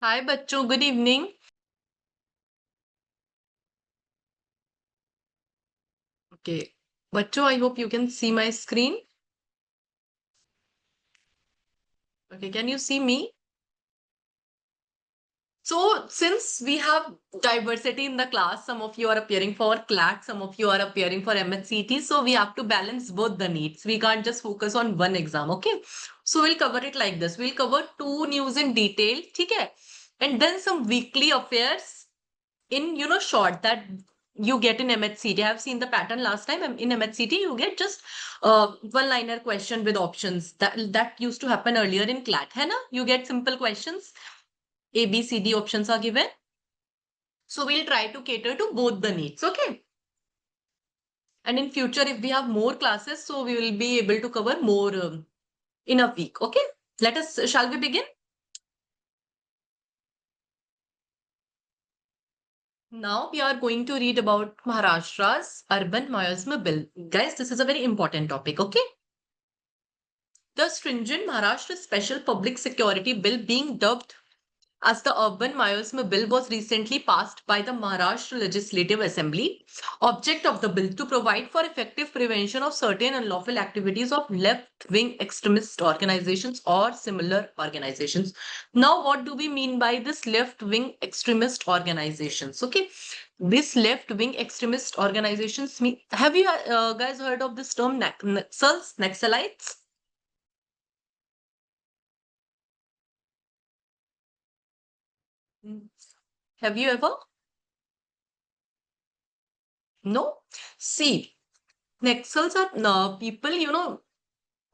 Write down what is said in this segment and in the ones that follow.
हाय बच्चों, good evening. Okay बच्चों, I hope you can see my screen. Okay, can you see me? So, since we have diversity in the class, some of you are appearing for CLAT, some of you are appearing for MHCT, so we have to balance both the needs. We can't just focus on one exam, okay? So we'll cover it like this. We'll cover two news in detail, okay? And then some weekly affairs in, short that you get in MHCT. I have seen the pattern last time. In MHCT, you get just one-liner question with options. That used to happen earlier in CLAT, है ना? You get simple questions. A, B, C, D options are given. So we'll try to cater to both the needs, okay? And in future, if we have more classes, so we will be able to cover more in a week, okay? Shall we begin? Now we are going to read about Maharashtra's Urban Miasma Bill. Guys, this is a very important topic, okay? The stringent Maharashtra Special Public Security Bill, being dubbed as the Urban Miasma Bill, was recently passed by the Maharashtra Legislative Assembly. Object of the bill to provide for effective prevention of certain unlawful activities of left-wing extremist organizations or similar organizations. Now, what do we mean by this left-wing extremist organizations? Okay, this left-wing extremist organizations mean. Have you guys heard of this term Naxalites? Have you ever? No. See, Naxals are people,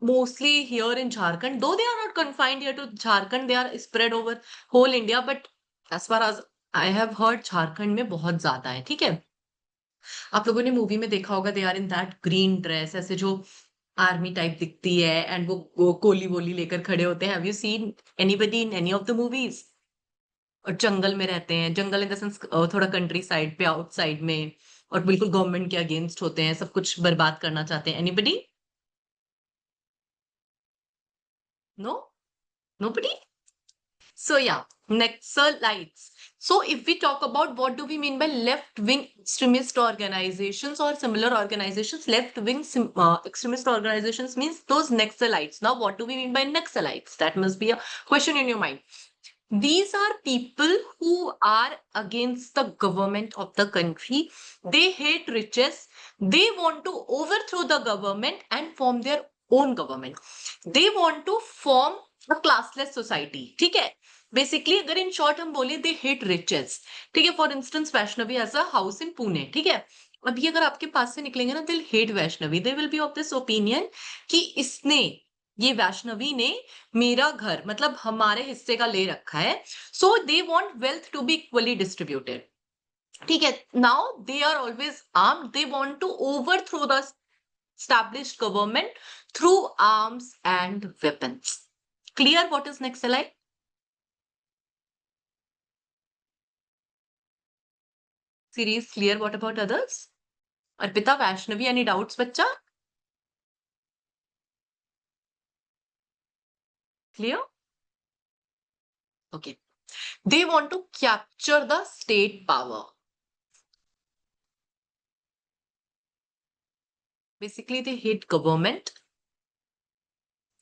mostly here in Jharkhand, though they are not confined here to Jharkhand, they are spread over whole India. But as far as I have heard, Jharkhand में बहुत ज्यादा है, ठीक है? आप लोगों ने movie में देखा होगा, they are in that green dress, ऐसे जो आर्मी टाइप दिखती है, एंड वो कोली वोली लेकर खड़े होते हैं. Have you seen anybody in any of the movies? और जंगल में रहते हैं, जंगल इन द सेंस थोड़ा कंट्री साइड पे, आउटसाइड में, और बिल्कुल गवर्नमेंट के अगेंस्ट होते हैं, सब कुछ बर्बाद करना चाहते हैं. Anybody? No, nobody. So yeah, Naxalites. So if we talk about what do we mean by left-wing extremist organizations or similar organizations, left-wing extremist organizations means those Naxalites. Now, what do we mean by Naxalites? That must be a question in your mind. These are people who are against the government of the country. They hate riches. They want to overthrow the government and form their own government. They want to form a classless society. ठीक है? Basically अगर in short हम बोले, they hate riches. ठीक है? For instance, Vaishnavi has a house in Pune. ठीक है? अभी अगर आपके पास से निकलेंगे ना, दिल hate Vaishnavi. They will be of this opinion कि इसने, ये वैष्णवी ने मेरा घर, मतलब हमारे हिस्से का ले रखा है. So they want wealth to be equally distributed. ठीक है? Now they are always armed. They want to overthrow the established government through arms and weapons. Clear what is Naxalite? Series clear. What about others? Arpita, Vaishnavi, any doubts, bacha? Clear? Okay. They want to capture the state power. Basically, they hate government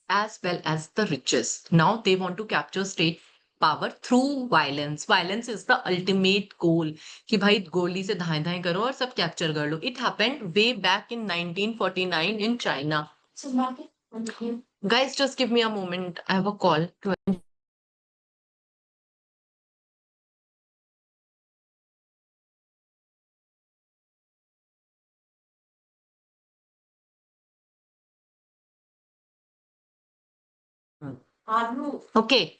as well as the riches. Now they want to capture state power through violence. Violence is the ultimate goal. कि भाई गोली से धाए धाए करो और सब capture कर लो. It happened way back in 1949 in China. Guys, just give me a moment. I have a call to. Okay.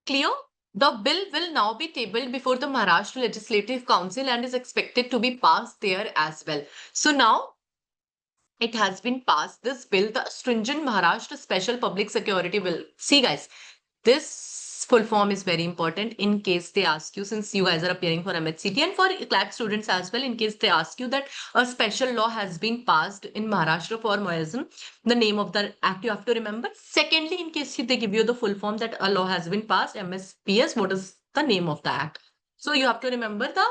Clear? The bill will now be tabled before the Maharashtra Legislative Council and is expected to be passed there as well. So now it has been passed. This bill, the stringent Maharashtra Special Public Security Bill. See, guys, this full form is very important in case they ask you, since you guys are appearing for MHCT and for CLAT students as well, in case they ask you that a special law has been passed in Maharashtra for Moism, the name of the act you have to remember. Secondly, in case they give you the full form that a law has been passed, MSPS, what is the name of the act? So you have to remember the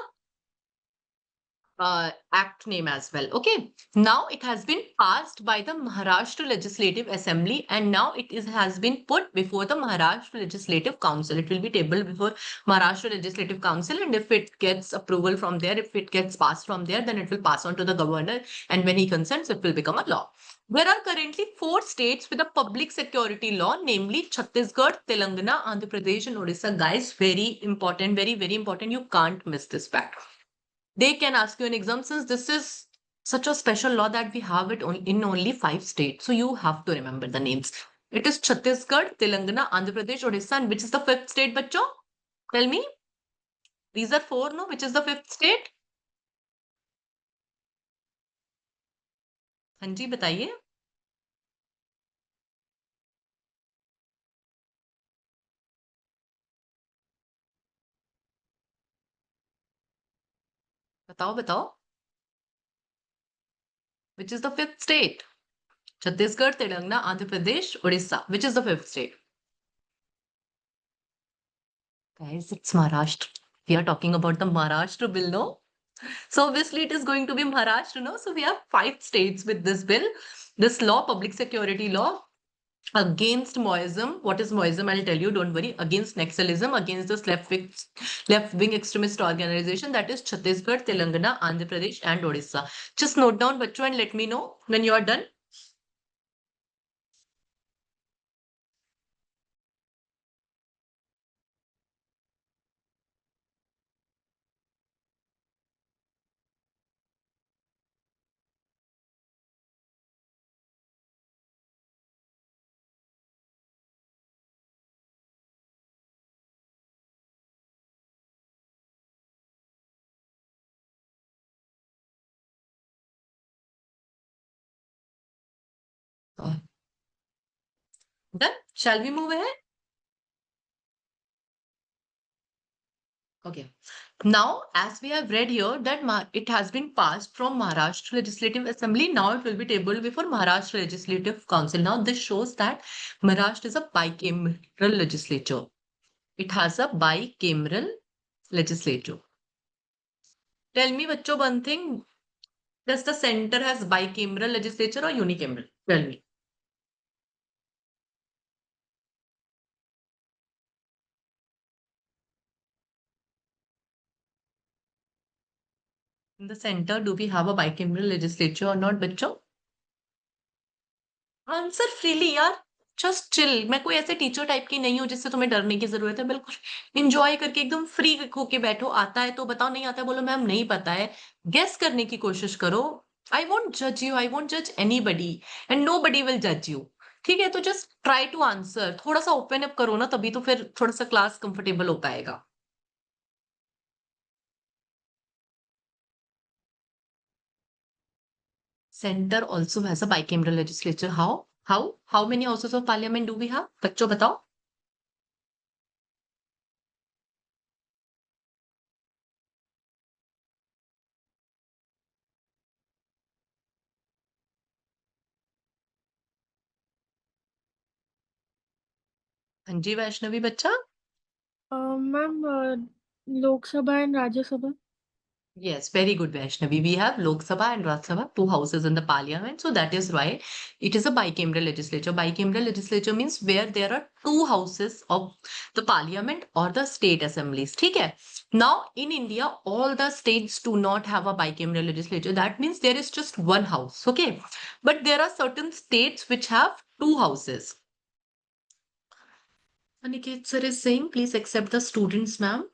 act name as well. Okay. Now it has been passed by the Maharashtra Legislative Assembly, and now has been put before the Maharashtra Legislative Council. It will be tabled before Maharashtra Legislative Council, and if it gets approval from there, if it gets passed from there, then it will pass on to the governor, and when he consents, it will become a law. There are currently 4 states with a public security law, namely Chhattisgarh, Telangana, Andhra Pradesh, and Odisha. Guys, very important, very, very important. You can't miss this fact. They can ask you an exam, since this is such a special law that we have it in only 5 states. So you have to remember the names. It is Chhattisgarh, Telangana, Andhra Pradesh, Odisha, and which is the 5th state, bachcho? Tell me. These are 4, no? Which is the 5th state? हाँ जी, बताइए. बताओ, बताओ. Which is the 5th state? Chhattisgarh, Telangana, Andhra Pradesh, Odisha. Which is the 5th state? Guys, it's Maharashtra. We are talking about the Maharashtra bill, no? So obviously it is going to be Maharashtra, no? So we have 5 states with this bill. This law, public security law, against Maoism. What is Maoism? I'll tell you, don't worry. Against Naxalism, against this left-wing extremist organization, that is Chhattisgarh, Telangana, Andhra Pradesh, and Odisha. Just note down, bachcho, and let me know when you are done. Done? Shall we move ahead? Okay. Now, as we have read here that it has been passed from Maharashtra Legislative Assembly, now it will be tabled before Maharashtra Legislative Council. Now, this shows that Maharashtra is a bicameral legislature. It has a bicameral legislature. Tell me, bachcho, one thing. Does the center has bicameral legislature or unicameral? Tell me. In the center, do we have a bicameral legislature or not, bachcho? Answer freely यार. Just chill. मैं कोई ऐसे teacher type की नहीं हूँ जिससे तुम्हें डरने की जरूरत है. बिल्कुल इंजॉय करके एकदम फ्री होके बैठो. आता है तो बताओ, नहीं आता है बोलो मैम नहीं पता है. गेस करने की कोशिश करो. आई वोंट जज यू, आई वोंट जज anybody, and no buddy will जज यू. ठीक है, तो जस्ट ट्राई टू आंसर. थोड़ा सा ओपन अप करो ना, तभी तो फिर थोड़ा सा क्लास कंफर्टेबल हो पाएगा. Center also has a bicameral legislature. How many houses of parliament do we have? बच्चों बताओ. हाँ जी वैष्णवी बच्चा. Ma'am Lok Sabha and Rajya Sabha. Yes, very good, Vaishnavi. We have Lok Sabha and Rajya Sabha, 2 houses in the parliament. So that is why it is a bicameral legislature. Bicameral legislature means where there are 2 houses of the parliament or the state assemblies. ठीक है? Now, in India, all the states do not have a bicameral legislature. That means there is just one house. Okay? But there are certain states which have 2 houses. Aniket sir is saying, please accept the students, ma'am.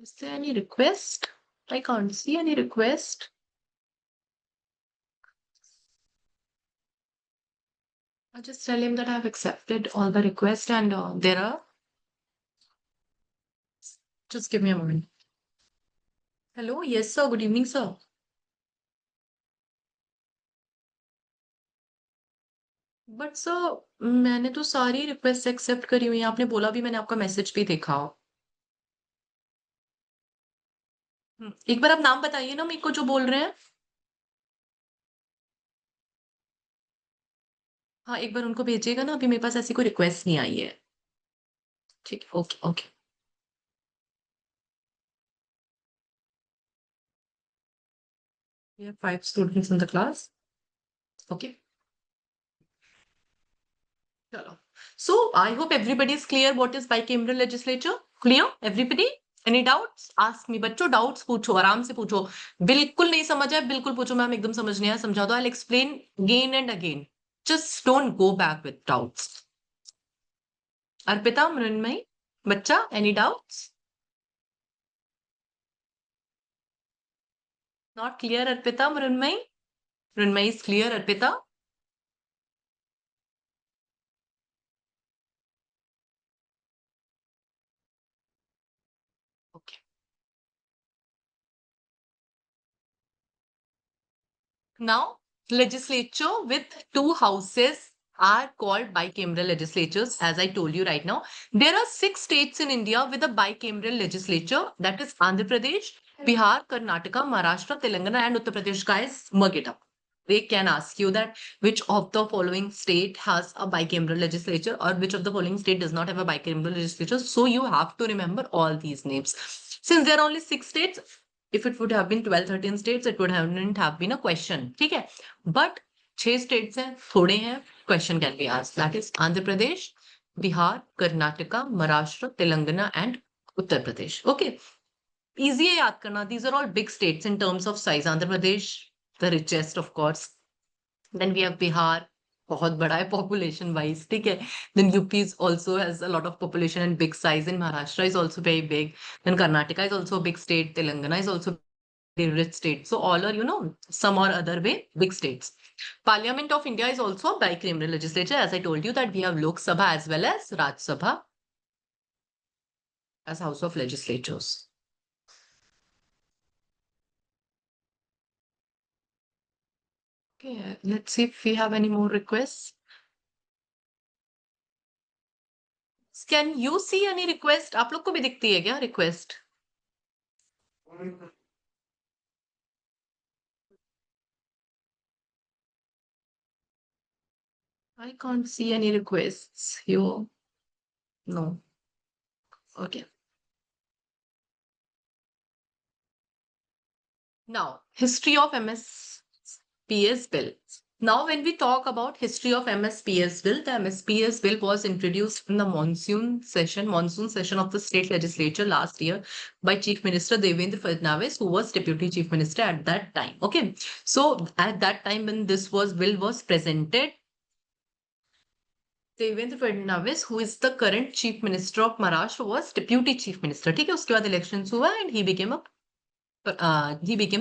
Is there any request? I can't see any request. I'll just tell him that I've accepted all the requests and there are. Just give me a moment. Hello. Yes, sir. Good evening, sir. But sir मैंने तो सारी request accept करी हुई है, आपने बोला भी, मैंने आपका मैसेज भी देखा। एक बार आप नाम बताइए ना मेरे को जो बोल रहे हैं। हाँ, एक बार उनको भेजिएगा ना, अभी मेरे पास ऐसी कोई रिक्वेस्ट नहीं आई है। ठीक है, okay okay. We have 5 students in the class. Okay. Chalo. So I hope everybody is clear what is bicameral legislature. Clear? Everybody? Any doubts? Ask me. बच्चों doubts पूछो, आराम से पूछो। बिल्कुल नहीं समझ आए बिल्कुल पूछो, मैम एकदम समझ नहीं आया समझा दो। I'll explain again and again. Just don't go back with doubts. Arpita, Mrinmayi, बच्चा, any doubts? Not clear, Arpita, Mrunmayee? Mrunmayee is clear, Arpita? Okay. Now, legislature with 2 houses are called bicameral legislatures. As I told you right now, there are 6 states in India with a bicameral legislature. That is Andhra Pradesh, Bihar, Karnataka, Maharashtra, Telangana, and Uttar Pradesh. Guys, mug it up. They can ask you that which of the following state has a bicameral legislature or which of the following state does not have a bicameral legislature. So you have to remember all these names. Since there are only 6 states, if it would have been 12, 13 states, it wouldn't have been a question. ठीक है? But 6 states हैं, थोड़े हैं, question can be asked. That is Andhra Pradesh, Bihar, Karnataka, Maharashtra, Telangana, and Uttar Pradesh. Okay. Easy है याद करना. These are all big states in terms of size. Andhra Pradesh, the richest, of course. Then we have Bihar, बहुत बड़ा है population wise, ठीक है. Then UP is also has a lot of population and big size. And Maharashtra is also very big. Then Karnataka is also a big state. Telangana is also a rich state. So all are, some or other way big states. Parliament of India is also a bicameral legislature. As I told you that we have Lok Sabha as well as Raj Sabha as House of Legislatures. Okay, let's see if we have any more requests. Can you see any request? आप लोग को भी दिखती है क्या request? I can't see any requests here. No. Okay. Now, history of MSPS bill. Now, when we talk about history of MSPS bill, the MSPS bill was introduced in the monsoon session of the state legislature last year by Chief Minister Devendra Fadnavis, who was Deputy Chief Minister at that time. Okay. So at that time when this bill was presented, Devendra Fadnavis, who is the current chief minister of Maharashtra, was deputy chief minister. ठीक है, उसके बाद elections हुआ and he became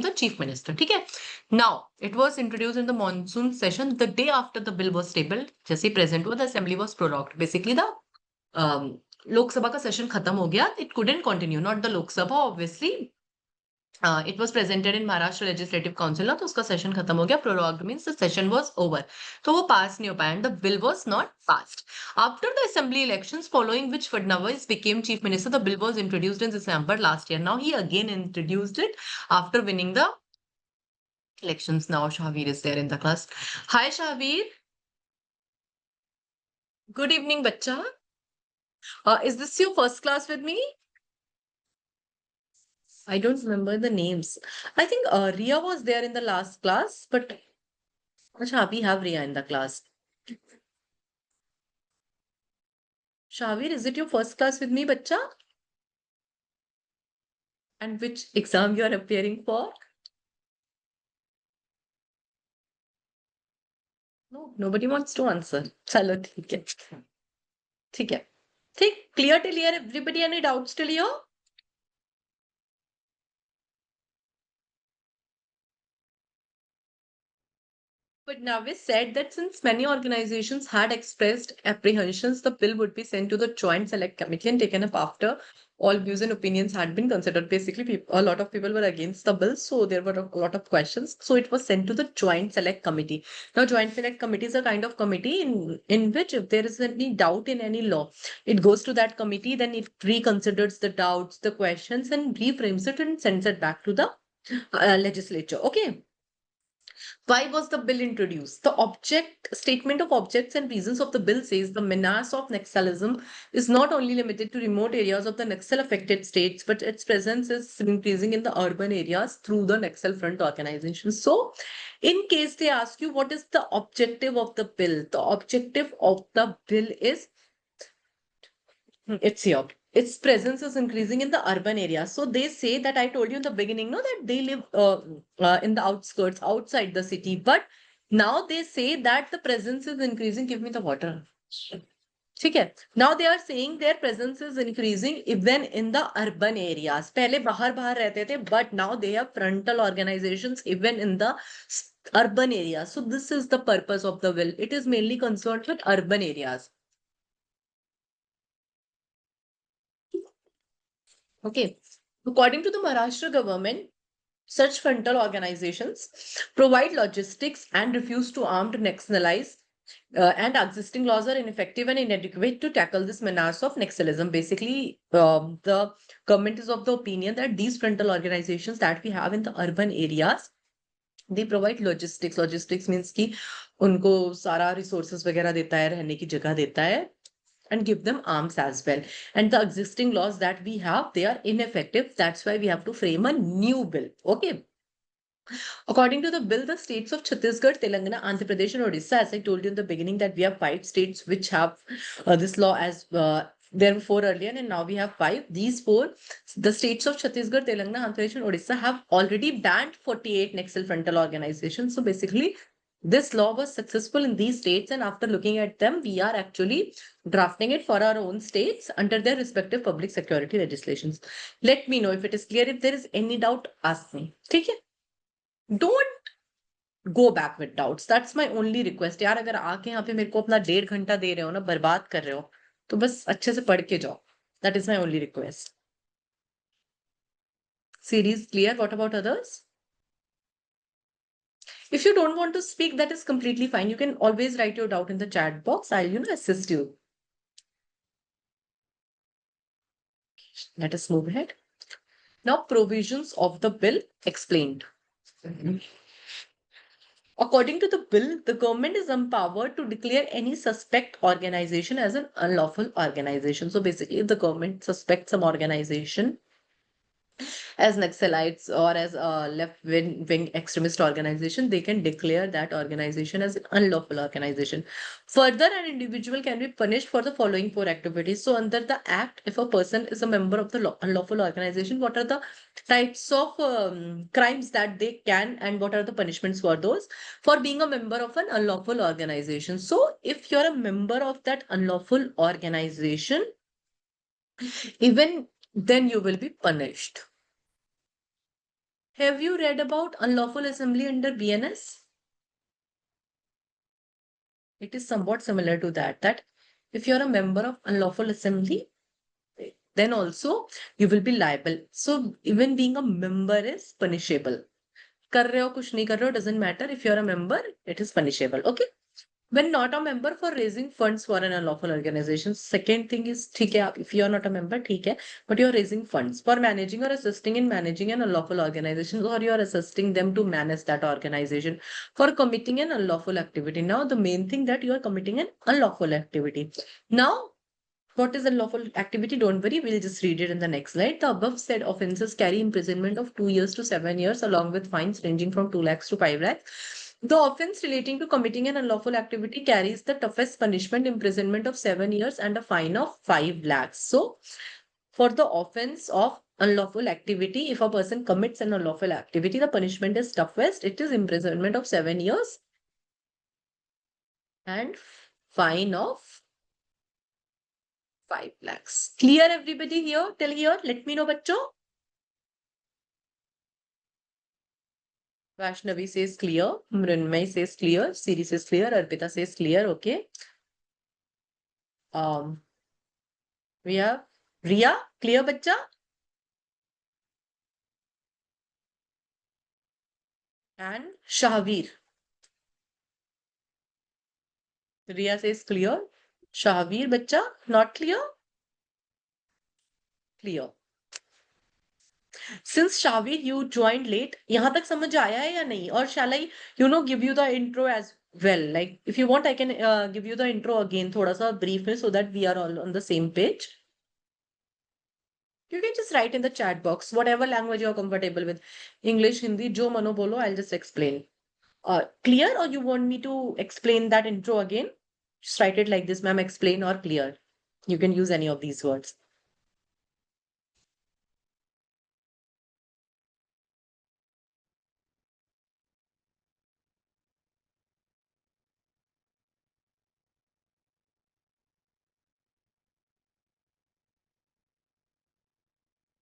the chief minister. ठीक है. Now it was introduced in the monsoon session. The day after the bill was tabled, जैसे ही present हुआ, the assembly was prorogued. Basically the लोक सभा का सेशन खत्म हो गया. It couldn't continue. Not the Lok Sabha, obviously. It was presented in Maharashtra Legislative Council ना, तो उसका सेशन खत्म हो गया. Prorogued means the session was over. तो वो पास नहीं हो पाया and the bill was not passed. After the assembly elections following which Fadnavis became chief minister, the bill was introduced in December last year. Now he again introduced it after winning the elections. Now Shahveer is there in the class. Hi Shahveer. Good evening, bacha. Is this your first class with me? I don't remember the names. I think Ria was there in the last class, but Acha, we have Ria in the class. Shavir, is it your first class with me, bacha? And which exam you are appearing for? No, nobody wants to answer. Chalo, ठीक है. ठीक है. ठीक, clear till here, everybody, any doubts till here? But Navis said that since many organizations had expressed apprehensions, the bill would be sent to the Joint Select Committee and taken up after all views and opinions had been considered. Basically, a lot of people were against the bill, so there were a lot of questions. So it was sent to the Joint Select Committee. Now, Joint Select Committee is a kind of committee in which if there is any doubt in any law, it goes to that committee, then it reconsiders the doubts, the questions, and reframes it and sends it back to the legislature. Okay. Why was the bill introduced? The object statement of objects and reasons of the bill says the menace of Naxalism is not only limited to remote areas of the Naxal affected states, but its presence is increasing in the urban areas through the Naxal Front organization. So, in case they ask you what is the objective of the bill, the objective of the bill is it's here. Its presence is increasing in the urban areas. So they say that I told you in the beginning, no, that they live in the outskirts, outside the city. But now they say that the presence is increasing. Give me the water. Okay. Now they are saying their presence is increasing even in the urban areas. पहले बाहर बाहर रहते थे, but now they have frontal organizations even in the urban areas. So this is the purpose of the bill. It is mainly concerned with urban areas. Okay. According to the Maharashtra government, such frontal organizations provide logistics and refuse to arm to nationalize, and existing laws are ineffective and inadequate to tackle this menace of Naxalism. Basically, the government is of the opinion that these frontal organizations that we have in the urban areas, they provide logistics. Logistics means कि उनको सारा resources वगैरह देता है, रहने की जगह देता है, and give them arms as well. And the existing laws that we have, they are ineffective. That's why we have to frame a new bill. Okay. According to the bill, the states of Chhattisgarh, Telangana, Andhra Pradesh, and Odisha, as I told you in the beginning, that we have 5 states which have this law as there were 4 earlier, and now we have 5. These 4, the states of Chhattisgarh, Telangana, Andhra Pradesh, and Odisha have already banned 48 Naxal frontal organizations. So basically, this law was successful in these states, and after looking at them, we are actually drafting it for our own states under their respective public security legislations. Let me know if it is clear. If there is any doubt, ask me. Okay? Don't go back with doubts. That's my only request. यार अगर आके यहाँ पे मेरे को अपना 1.5 घंटा दे रहे हो ना, बर्बाद कर रहे हो, तो बस अच्छे से पढ़ के जाओ. That is my only request. Series clear? What about others? If you don't want to speak, that is completely fine. You can always write your doubt in the chat box. I'll, assist you. Let us move ahead. Now, provisions of the bill explained. According to the bill, the government is empowered to declare any suspect organization as an unlawful organization. So basically, if the government suspects some organization as Naxalites or as a left-wing extremist organization, they can declare that organization as an unlawful organization. Further, an individual can be punished for the following 4 activities. So under the act, if a person is a member of the unlawful organization, what are the types of crimes that they can, and what are the punishments for those? For being a member of an unlawful organization. So if you're a member of that unlawful organization, even then you will be punished. Have you read about unlawful assembly under BNS? It is somewhat similar to that if you're a member of unlawful assembly, then also you will be liable. So even being a member is punishable. कर रहे हो कुछ नहीं कर रहे हो, doesn't matter. If you're a member, it is punishable. Okay. When not a member, for raising funds for an unlawful organization. Second thing is, ठीक है, if you are not a member, ठीक है, but you are raising funds for managing or assisting in managing an unlawful organization, or you are assisting them to manage that organization for committing an unlawful activity. Now, the main thing that you are committing an unlawful activity. Now, what is unlawful activity? Don't worry, we'll just read it in the next slide. The above said offences carry imprisonment of 2 years to 7 years, along with fines ranging from 2 lakhs to 5 lakhs. The offence relating to committing an unlawful activity carries the toughest punishment, imprisonment of 7 years and a fine of 5 lakhs. So, for the offence of unlawful activity, if a person commits an unlawful activity, the punishment is toughest. It is imprisonment of 7 years and fine of 5 lakhs. Clear everybody here? Till here? Let me know, bachcho. Vaishnavi says clear. Mrinmay says clear. Siri says clear. Arpita says clear. Okay. We have Riya, clear बच्चा? And Shahveer. Riya says clear. Shahveer बच्चा, not clear? Clear. Since Shavi, you joined late, यहाँ तक समझ आया है या नहीं? Or shall I, give you the intro as well? Like, if you want, I can give you the intro again, थोड़ा सा brief में, so that we are all on the same page. You can just write in the chat box, whatever language you're comfortable with. English, Hindi, जो मनो बोलो, I'll just explain. Clear, or you want me to explain that intro again? Just write it like this, ma'am, explain or clear. You can use any of these words.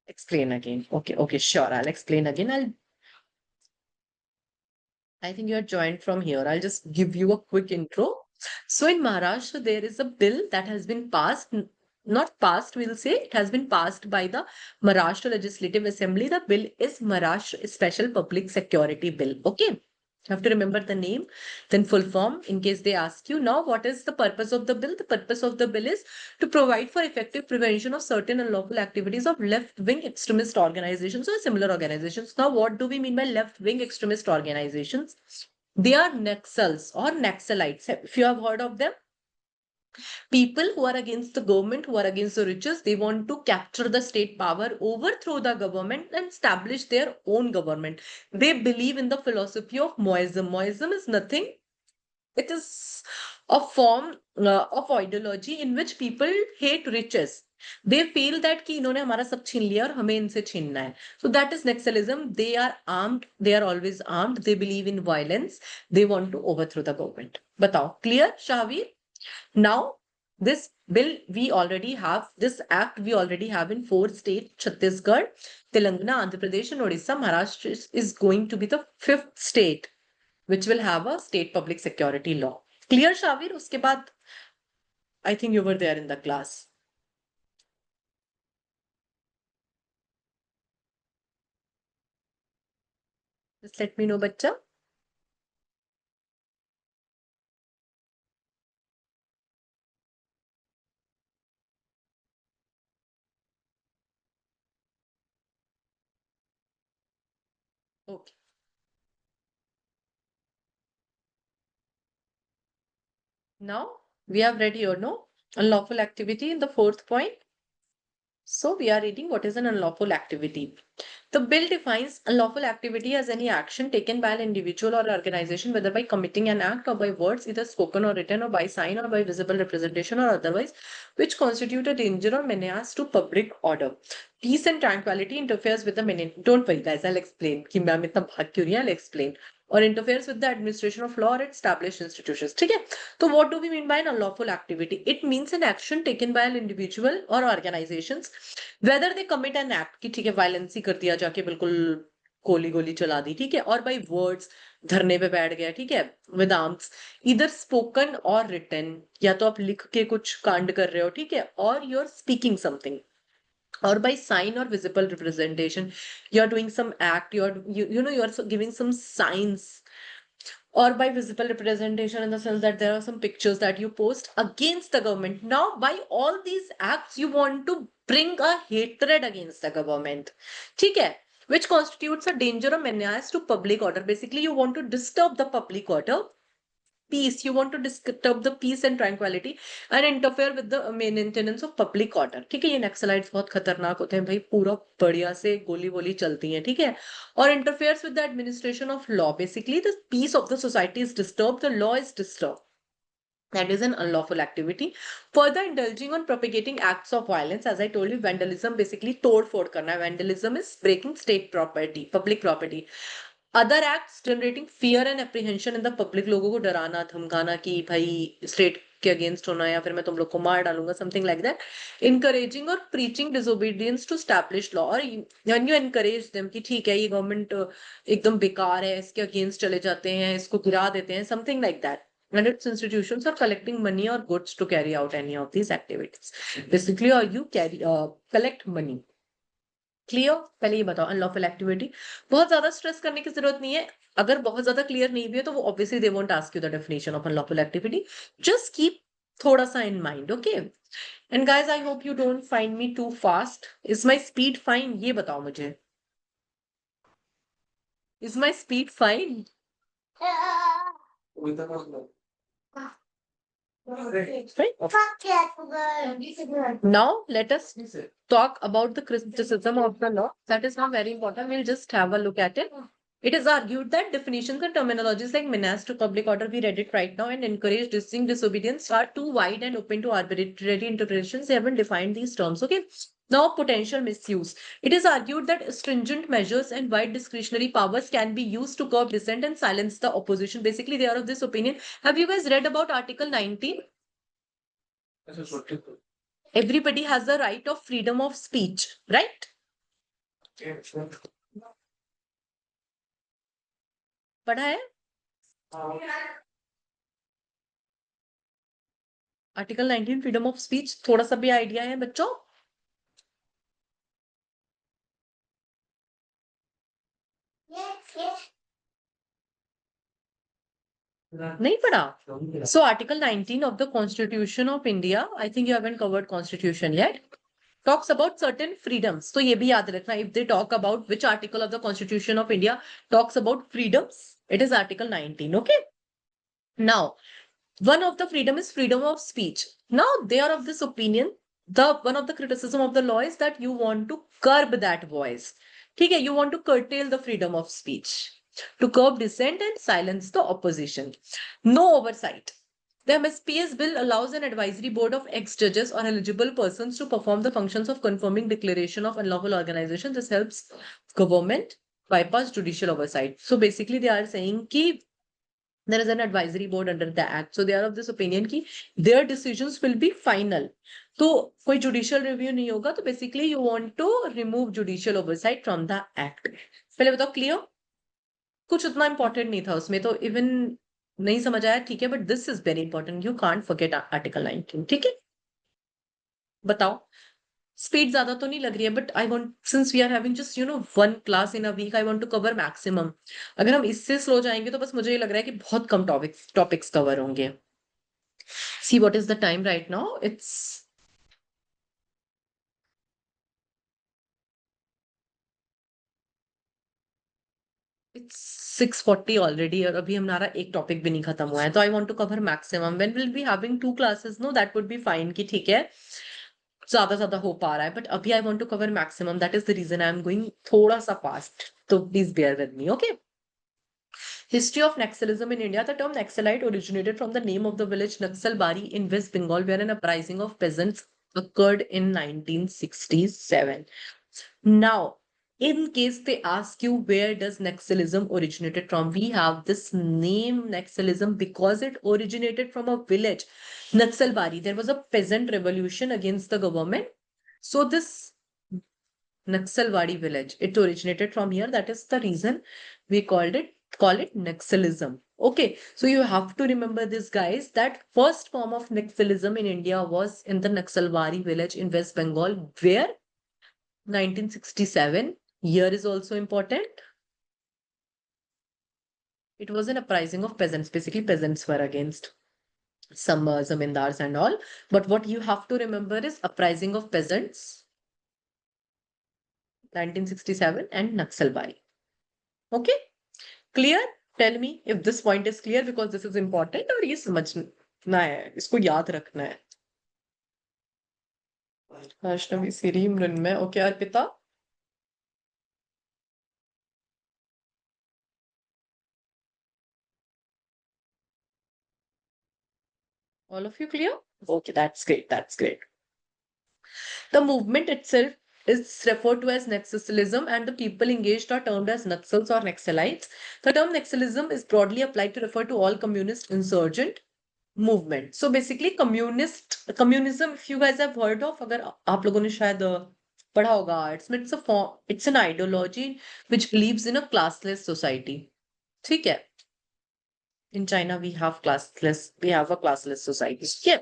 Explain again. Okay, sure. I'll explain again. I think you're joined from here. I'll just give you a quick intro. So in Maharashtra, there is a bill that has been passed, not passed, we'll say it has been passed by the Maharashtra Legislative Assembly. The bill is Maharashtra Special Public Security Bill. Okay. You have to remember the name, then full form in case they ask you. Now, what is the purpose of the bill? The purpose of the bill is to provide for effective prevention of certain unlawful activities of left-wing extremist organizations or similar organizations. Now, what do we mean by left-wing extremist organizations? They are Naxals or Naxalites. If you have heard of them, people who are against the government, who are against the riches, they want to capture the state power, overthrow the government, and establish their own government. They believe in the philosophy of Moism. Moism is nothing, it is a form of ideology in which people hate riches. They feel that कि इन्होंने हमारा सब छीन लिया और हमें इनसे छीनना है. So that is Naxalism. They are armed. They are always armed. They believe in violence. They want to overthrow the government. बताओ, clear, Shahveer? Now, this bill we already have, this act we already have in 4 states, Chhattisgarh, Telangana, Andhra Pradesh, and Odisha. Maharashtra is going to be the 5th state which will have a state public security law. Clear, Shavir? Uske baad, I think you were there in the class. Just let me know, bacha. Okay. Now, we have read here, no? Unlawful activity in the 4th point. So, we are reading what is an unlawful activity. The bill defines unlawful activity as any action taken by an individual or organization, whether by committing an act or by words, either spoken or written, or by sign or by visible representation or otherwise, which constitute a danger or menace to public order. Peace and tranquility interferes with the Don't worry, guys, I'll explain. कि ma'am इतना भाग क्यों रही है? I'll explain. Or interferes with the administration of law or established institutions. ठीक है? So what do we mean by an unlawful activity? It means an action taken by an individual or organizations, whether they commit an act कि ठीक है violence ही कर दिया जाके बिल्कुल गोली गोली चला दी, ठीक है, और by words धरने पे बैठ गया, ठीक है, with arms, either spoken or written, या तो आप लिख के कुछ कांड कर रहे हो, ठीक है, or you're speaking something, or by sign or visible representation, you're doing some act, you're giving some signs, or by visible representation in the sense that there are some pictures that you post against the government. Now, by all these acts, you want to bring a hatred against the government. Okay? Which constitutes a danger or menace to public order. Basically, you want to disturb the public order, peace. You want to disturb the peace and tranquility and interfere with the maintenance of public order. ठीक है, ये Naxalites बहुत खतरनाक होते हैं भाई, पूरा बढ़िया से गोली वोली चलती है, ठीक है, और interferes with the administration of law. Basically, the peace of the society is disturbed, the law is disturbed. That is an unlawful activity. Further indulging on propagating acts of violence, as I told you, vandalism basically तोड़ फोड़ करना है. Vandalism is breaking state property, public property. Other acts generating fear and apprehension in the public, लोगों को डराना धमकाना कि भाई state के अगेंस्ट होना या फिर मैं तुम लोग को मार डालूंगा, something like that. Encouraging or preaching disobedience to established law, और when you encourage them कि ठीक है ये गवर्नमेंट एकदम बेकार है, इसके अगेंस्ट चले जाते हैं, इसको गिरा देते हैं, something like that. and its institutions are collecting money or goods to carry out any of these activities. Basically, or you collect money. Clear? पहले ये बताओ अनलॉफुल एक्टिविटी. बहुत ज्यादा स्ट्रेस करने की जरूरत नहीं है. अगर बहुत ज्यादा क्लियर नहीं भी है तो वो obviously they won't ask you the definition of unlawful activity. Just keep थोड़ा सा in mind. Okay and guys I hope you don't find me too fast. Is my speed fine? ये बताओ मुझे. Is my speed fine? Now let us talk about the criticism of the law. That is not very important. We'll just have a look at it. It is argued that definitions and terminologies like menace to public order, we read it right now, and encourage disobedience are too wide and open to arbitrary interpretations. They haven't defined these terms. Okay. Now, potential misuse. It is argued that stringent measures and wide discretionary powers can be used to curb dissent and silence the opposition. Basically, they are of this opinion. Have you guys read about Article 19? Everybody has the right of freedom of speech, right? पढ़ा है? Article 19 freedom of speech थोड़ा सा भी idea है बच्चों? नहीं पढ़ा? So Article 19 of the Constitution of India, I think you haven't covered Constitution yet, talks about certain freedoms. तो ये भी याद रखना, if they talk about which article of the Constitution of India talks about freedoms, it is Article 19. Okay. Now, one of the freedom is freedom of speech. Now they are of this opinion. One of the criticism of the law is that you want to curb that voice. ठीक है, you want to curtail the freedom of speech, to curb dissent and silence the opposition. No oversight. The MSPS bill allows an advisory board of ex-judges or eligible persons to perform the functions of confirming declaration of unlawful organization. This helps government bypass judicial oversight. So basically they are saying कि there is an advisory board under the act. So they are of this opinion कि their decisions will be final. तो कोई judicial review नहीं होगा. तो basically you want to remove judicial oversight from the act. पहले बताओ clear? कुछ उतना important नहीं था उसमें, तो even नहीं समझ आया ठीक है, but this is very important. You can't forget Article 19. ठीक है? बताओ. स्पीड ज्यादा तो नहीं लग रही है, but I want, since we are having just one class in a week, I want to cover maximum. अगर हम इससे स्लो जाएंगे तो बस मुझे ये लग रहा है कि बहुत कम टॉपिक्स कवर होंगे. See what is the time right now? It's 6:40 already और अभी हमारा एक टॉपिक भी नहीं खत्म हुआ है. तो I want to cover maximum. When will be having 2 classes, no that would be fine कि ठीक है ज्यादा हो पा रहा है, बट अभी I want to cover maximum. That is the reason I am going थोड़ा सा फास्ट. तो please bear with me. Okay. History of Naxalism in India. The term Naxalite originated from the name of the village Naxalbari in West Bengal, where an uprising of peasants occurred in 1967. Now, in case they ask you where does Naxalism originated from, we have this name Naxalism because it originated from a village, Naxalbari. There was a peasant revolution against the government. So this Naxalbari village, it originated from here. That is the reason we call it Naxalism. Okay, so you have to remember this, guys, that first form of Naxalism in India was in the Naxalbari village in West Bengal, where 1967 year is also important. It was an uprising of peasants. Basically, peasants were against some zamindars and all. But what you have to remember is uprising of peasants, 1967, and Naxalbari. Okay, clear? Tell me if this point is clear, because this is important और ये समझना है, इसको याद रखना है. Vaishnavi Siri Mrinmay. Okay Arpita. All of you clear? Okay, that's great. That's great. The movement itself is referred to as Naxalism, and the people engaged are termed as Naxals or Naxalites. The term Naxalism is broadly applied to refer to all communist insurgent movement. So basically communism, if you guys have heard of, अगर आप लोगों ने शायद पढ़ा होगा, it's an ideology which believes in a classless society. ठीक है? In China, we have a classless society. Yeah.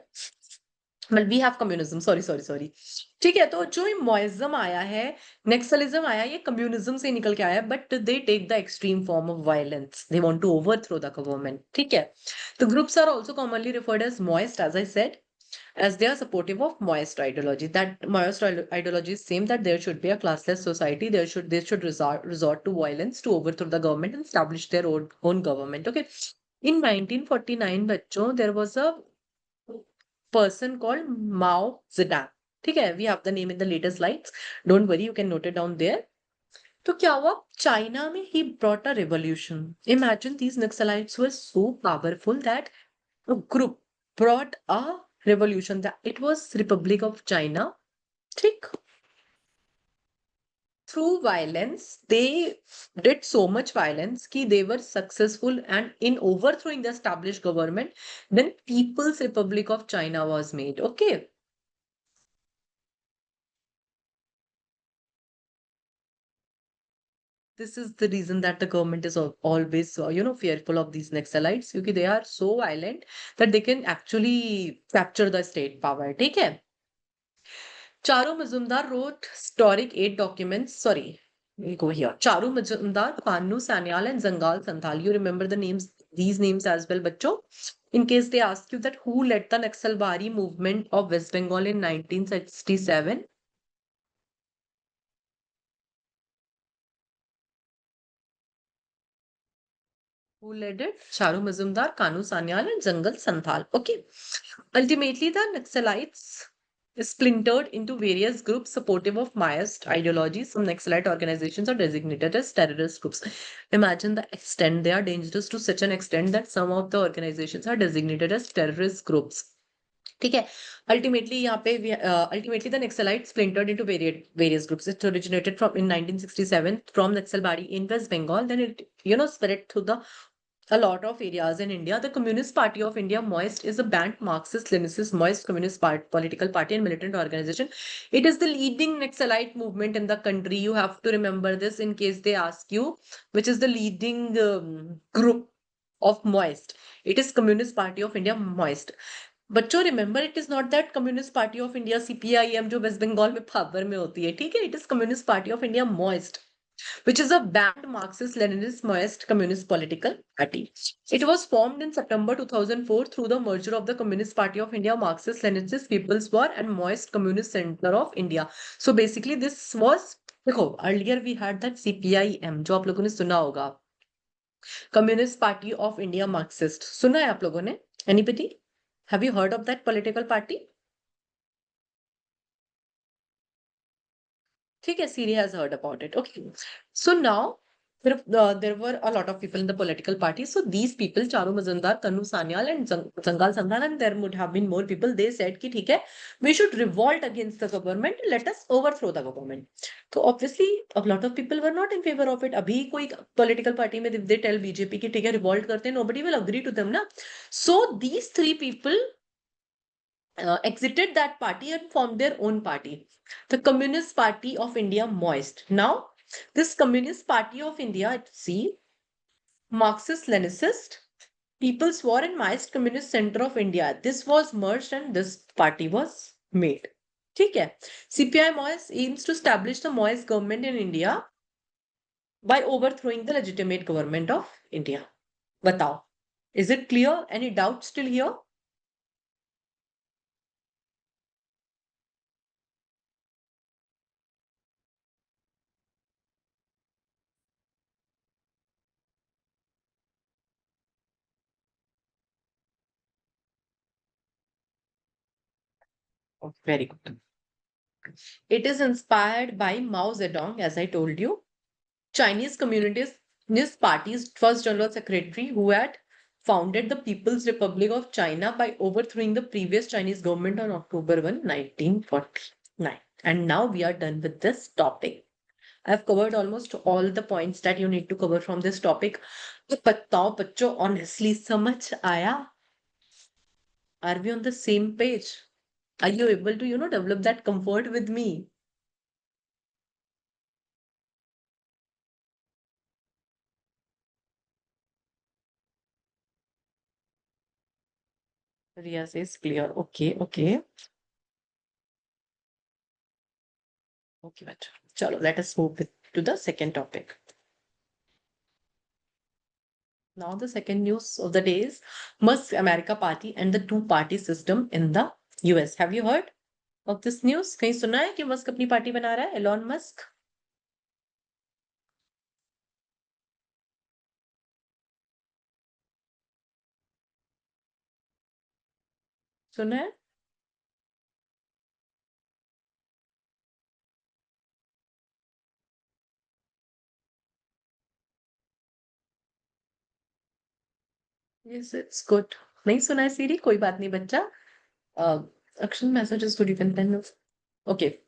Well, we have communism. Sorry. ठीक है, तो जो मोइज्म आया है, नेक्सलिज्म आया, ये कम्युनिज्म से निकल के आया, but they take the extreme form of violence. They want to overthrow the government. ठीक है. The groups are also commonly referred as moist, as I said, as they are supportive of moist ideology. That moist ideology is same, that there should be a classless society. They should resort to violence to overthrow the government and establish their own government. Okay. In 1949, बच्चों, there was a person called Mao Zedong. ठीक है, we have the name in the later slides. Don't worry, you can note it down there. तो क्या हुआ China में? He brought a revolution. Imagine, these Naxalites were so powerful that a group brought a revolution. That it was Republic of China. ठीक. Through violence, they did so much violence that they were successful and in overthrowing the established government. Then People's Republic of China was made. Okay. This is the reason that the government is always, fearful of these Naxalites, because they are so violent that they can actually capture the state power. ठीक है? Charu Mazumdar wrote historic 8 documents. Sorry, we go here. Charu Mazumdar, Panu Sanyal, and Zangal Santhal. You remember the names, these names as well, bachcho. In case they ask you that who led the Naxalbari movement of West Bengal in 1967. Who led it? Charu Mazumdar, Kanu Sanyal, and Zangal Santhal. Okay. Ultimately, the Naxalites splintered into various groups supportive of Maoist ideologies. Some Naxalite organizations are designated as terrorist groups. Imagine the extent. They are dangerous to such an extent that some of the organizations are designated as terrorist groups. ठीक है. Ultimately, ultimately the Naxalites splintered into various groups. It originated from in 1967 from Naxalbari in West Bengal. Then it spread to a lot of areas in India. The Communist Party of India, MOIST, is a banned Marxist-Leninist Maoist communist political party and militant organization. It is the leading Naxalite movement in the country. You have to remember this in case they ask you which is the leading group of MOIST. It is Communist Party of India, MOIST. बच्चों remember, it is not that communist party of India CPIM जो waste Bengal में power में होती है. ठीक है, it is communist party of India, MOIST, which is a banned Marxist-Leninist Maoist communist political party. It was formed in September 2004 through the merger of the Communist Party of India, Marxist-Leninist People's War, and Maoist Communist Center of India. So basically, this was, देखो, earlier we had that CPIM जो आप लोगों ने सुना होगा, Communist Party of India Marxist. सुना है आप लोगों ने? Anybody? Have you heard of that political party? ठीक है, Siri has heard about it. Okay. So now there were a lot of people in the political party. So these people, Charu Mazumdar, Kanu Sanyal, and Zangal Sandhan, and there would have been more people. They said कि ठीक है, we should revolt against the government. Let us overthrow the government. So obviously a lot of people were not in favor of it. अभी कोई political party में if they tell BJP कि ठीक है revolt करते हैं, nobody will agree to them ना. So these three people exited that party and formed their own party, the Communist Party of India, MOIST. Now, this Communist Party of India, see, Marxist-Leninist, People's War and Maoist Communist Center of India. This was merged and this party was made. ठीक है. CPI MOIST aims to establish the MOIST government in India by overthrowing the legitimate government of India. बताओ. Is it clear? Any doubt still here? Oh, very good. It is inspired by Mao Zedong, as I told you, Chinese Communist Party's first general secretary, who had founded the People's Republic of China by overthrowing the previous Chinese government on October 1, 1949. And now we are done with this topic. I've covered almost all the points that you need to cover from this topic. तो बताओ बच्चों, honestly समझ आया? Are we on the same page? Are you able to, develop that comfort with me? Riya says clear. Okay, okay. Okay, but chalo, let us move to the second topic. Now, the second news of the day is Musk America Party and the two-party system in the US. Have you heard of this news? कहीं सुना है कि Musk अपनी party बना रहा है, Elon Musk? सुना है? Yes, it's good. नहीं सुना है सीरी, कोई बात नहीं बच्चा. Action messages to defend. Okay,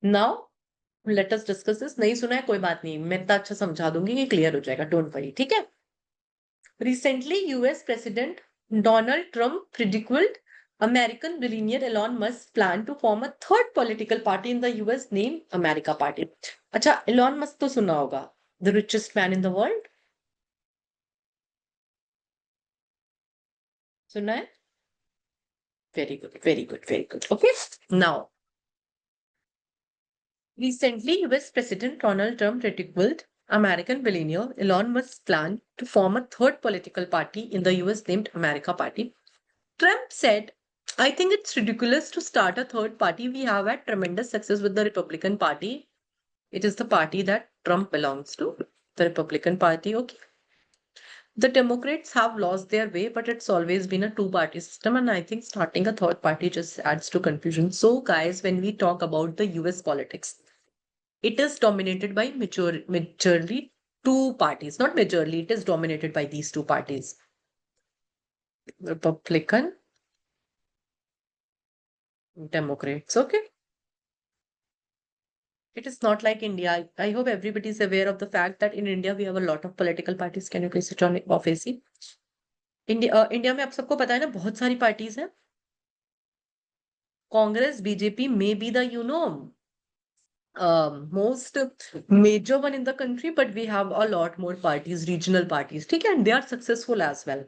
now let us discuss this. नहीं सुना है कोई बात नहीं, मैं इतना अच्छा समझा दूंगी कि क्लियर हो जाएगा. डोंट वरी, ठीक है? Recently, US President Donald Trump ridiculed American billionaire Elon Musk's plan to form a third political party in the US named America Party. अच्छा, Elon Musk तो सुना होगा, the richest man in the world. सुना है? Very good, very good, very good. Okay, now recently, US President Donald Trump ridiculed American billionaire Elon Musk's plan to form a third political party in the US named America Party. Trump said, I think it's ridiculous to start a third party. We have had tremendous success with the Republican Party. It is the party that Trump belongs to, the Republican Party. Okay. The Democrats have lost their way, but it's always been a two-party system. And I think starting a third party just adds to confusion. So, guys, when we talk about the US politics, it is dominated by majorly two parties. Not majorly, it is dominated by these two parties. Republican, Democrats. Okay. It is not like India. I hope everybody is aware of the fact that in India we have a lot of political parties. Can you please switch on off AC? India में आप सबको पता है ना, बहुत सारी parties हैं. Congress, BJP may be the most major one in the country, but we have a lot more parties, regional parties. ठीक है, and they are successful as well.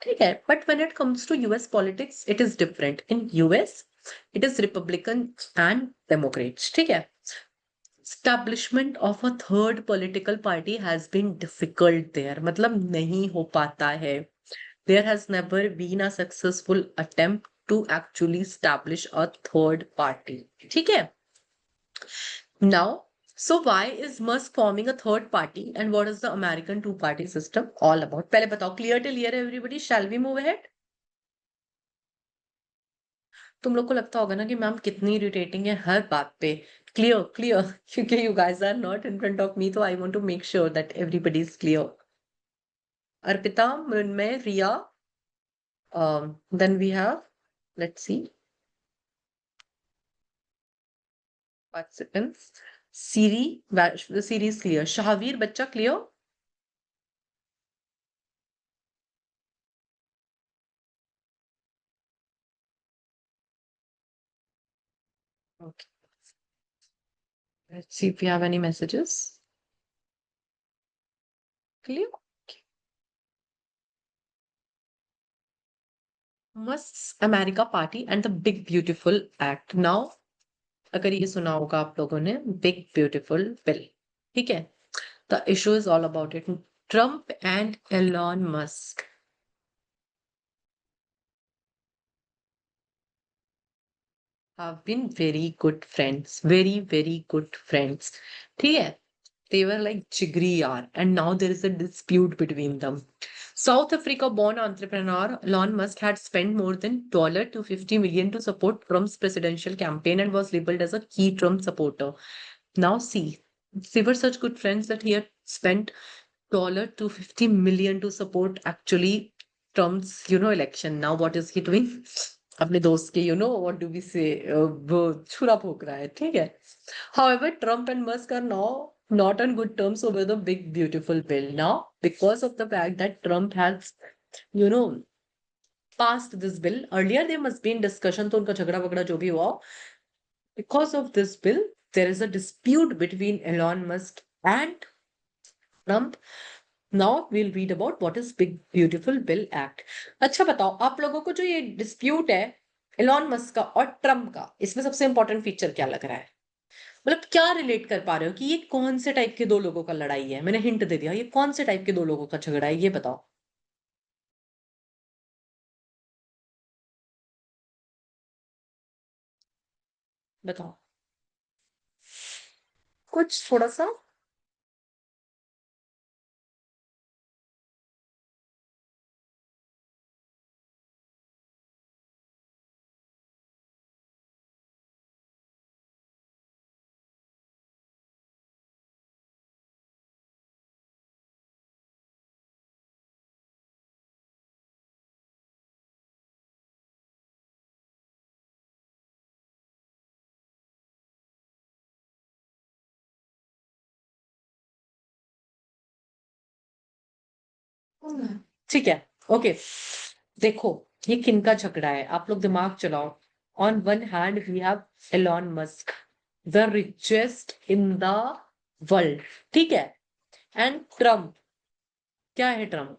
ठीक है, but when it comes to US politics, it is different. In US, it is Republican and Democrats. ठीक है. Establishment of a third political party has been difficult there. मतलब नहीं हो पाता है. There has never been a successful attempt to actually establish a third party. ठीक है? Now, so why is Musk forming a third party and what is the American two-party system all about? पहले बताओ, clear till here everybody? Shall we move ahead? तुम लोग को लगता होगा ना कि मैम कितनी इरिटेटिंग है हर बात पे. क्लियर क्लियर क्योंकि you guys are not in front of me, तो I want to make sure that everybody is clear. Arpita, Mrinmay, Riya, then we have, let's see, participants. Siri, the Siri is clear. Shahavir, bachcha clear? Okay. Let's see if we have any messages. Clear? Okay. Musk's America Party and the Big Beautiful Act. Now, अगर ये सुना होगा आप लोगों ने, Big Beautiful Bill. ठीक है? The issue is all about it. Trump and Elon Musk have been very good friends. Very, very good friends. ठीक है? They were like jigri yaar, and now there is a dispute between them. South Africa born entrepreneur Elon Musk had spent more than $250 million to support Trump's presidential campaign and was labeled as a key Trump supporter. Now see, they were such good friends that he had spent $250 million to support actually Trump's, election. Now what is he doing? अपने दोस्त के, what do we say, वो छुरा फूक रहा है. ठीक है. However, Trump and Musk are now not on good terms over the big beautiful bill now, because of the fact that Trump has, you know, passed this bill. Earlier there must be in discussion, तो उनका झगड़ा वगड़ा जो भी हुआ, because of this bill there is a dispute between Elon Musk and Trump, now we'll read about what is Big Beautiful Bill Act. अच्छा बताओ, आप लोगों को जो ये डिस्प्यूट है एलॉन मस्क का और ट्रम्प का, इसमें सबसे इंपॉर्टेंट फीचर क्या लग रहा है? मतलब क्या रिलेट कर पा रहे हो कि ये कौन से टाइप के दो लोगों का लड़ाई है? मैंने हिंट दे दिया, ये कौन से टाइप के दो लोगों का झगड़ा है, ये बताओ। बताओ कुछ थोड़ा सा। ठीक है, ओके। देखो, ये किनका झगड़ा है, आप लोग दिमाग चलाओ। On one hand we have Elon Musk, the richest in the world, ठीक है। एंड ट्रम्प, क्या है Trump?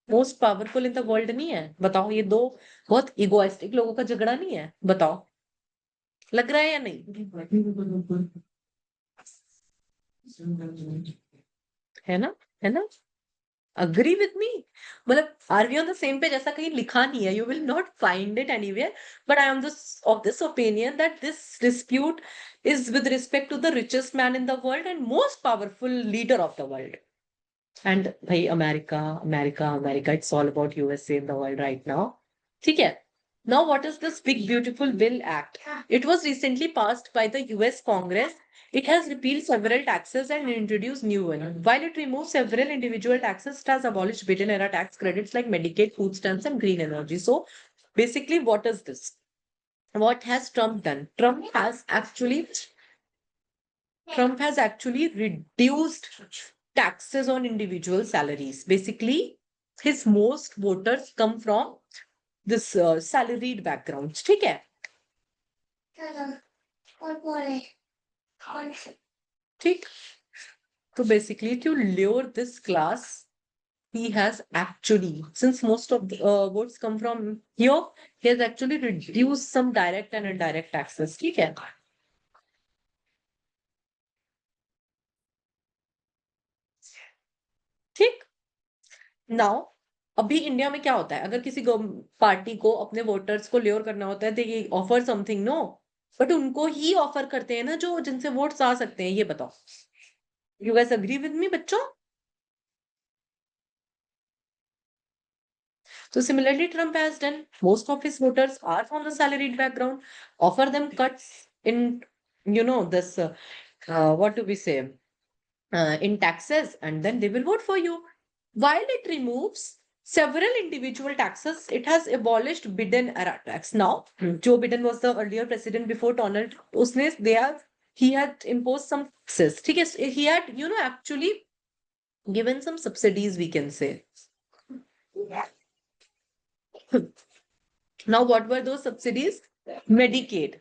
Most powerful in the world नहीं है? बताओ, ये दो बहुत इगोइस्टिक लोगों का झगड़ा नहीं है? बताओ, लग रहा है या नहीं? है ना? है ना? Agree with me? मतलब are we on the same page? ऐसा कहीं लिखा नहीं है, you will not find it anywhere, but I am this of this opinion that this dispute is with respect to the richest man in the world and most powerful leader of the world. And भाई America, America, America, it's all about USA in the world right now. ठीक है? Now, what is this Big Beautiful Bill Act? It was recently passed by the US Congress. It has repealed several taxes and introduced new ones. While it removes several individual taxes, it has abolished Biden-era tax credits like Medicaid, food stamps, and green energy. So, basically, what is this? What has Trump done? Trump has actually reduced taxes on individual salaries. Basically, his most voters come from this salaried backgrounds. ठीक है? ठीक, so basically to lure this class, he has actually, since most of the votes come from here, he has actually reduced some direct and indirect taxes. ठीक है? ठीक। Now, अभी India में क्या होता है, अगर किसी पार्टी को अपने वोटर्स को ल्योर करना होता है, they offer something, no, but उनको ही ऑफर करते हैं ना जो जिनसे वोट्स आ सकते हैं। ये बताओ, you guys agree with me बच्चों? So similarly, Trump has done. Most of his voters are from the salaried background. Offer them cuts in, this, what do we say, in taxes, and then they will vote for you. While it removes several individual taxes, it has abolished Biden era tax. Now, Joe Biden was the earlier president before Donald. He had imposed some taxes. He had, actually given some subsidies, we can say. Now, what were those subsidies? Medicaid.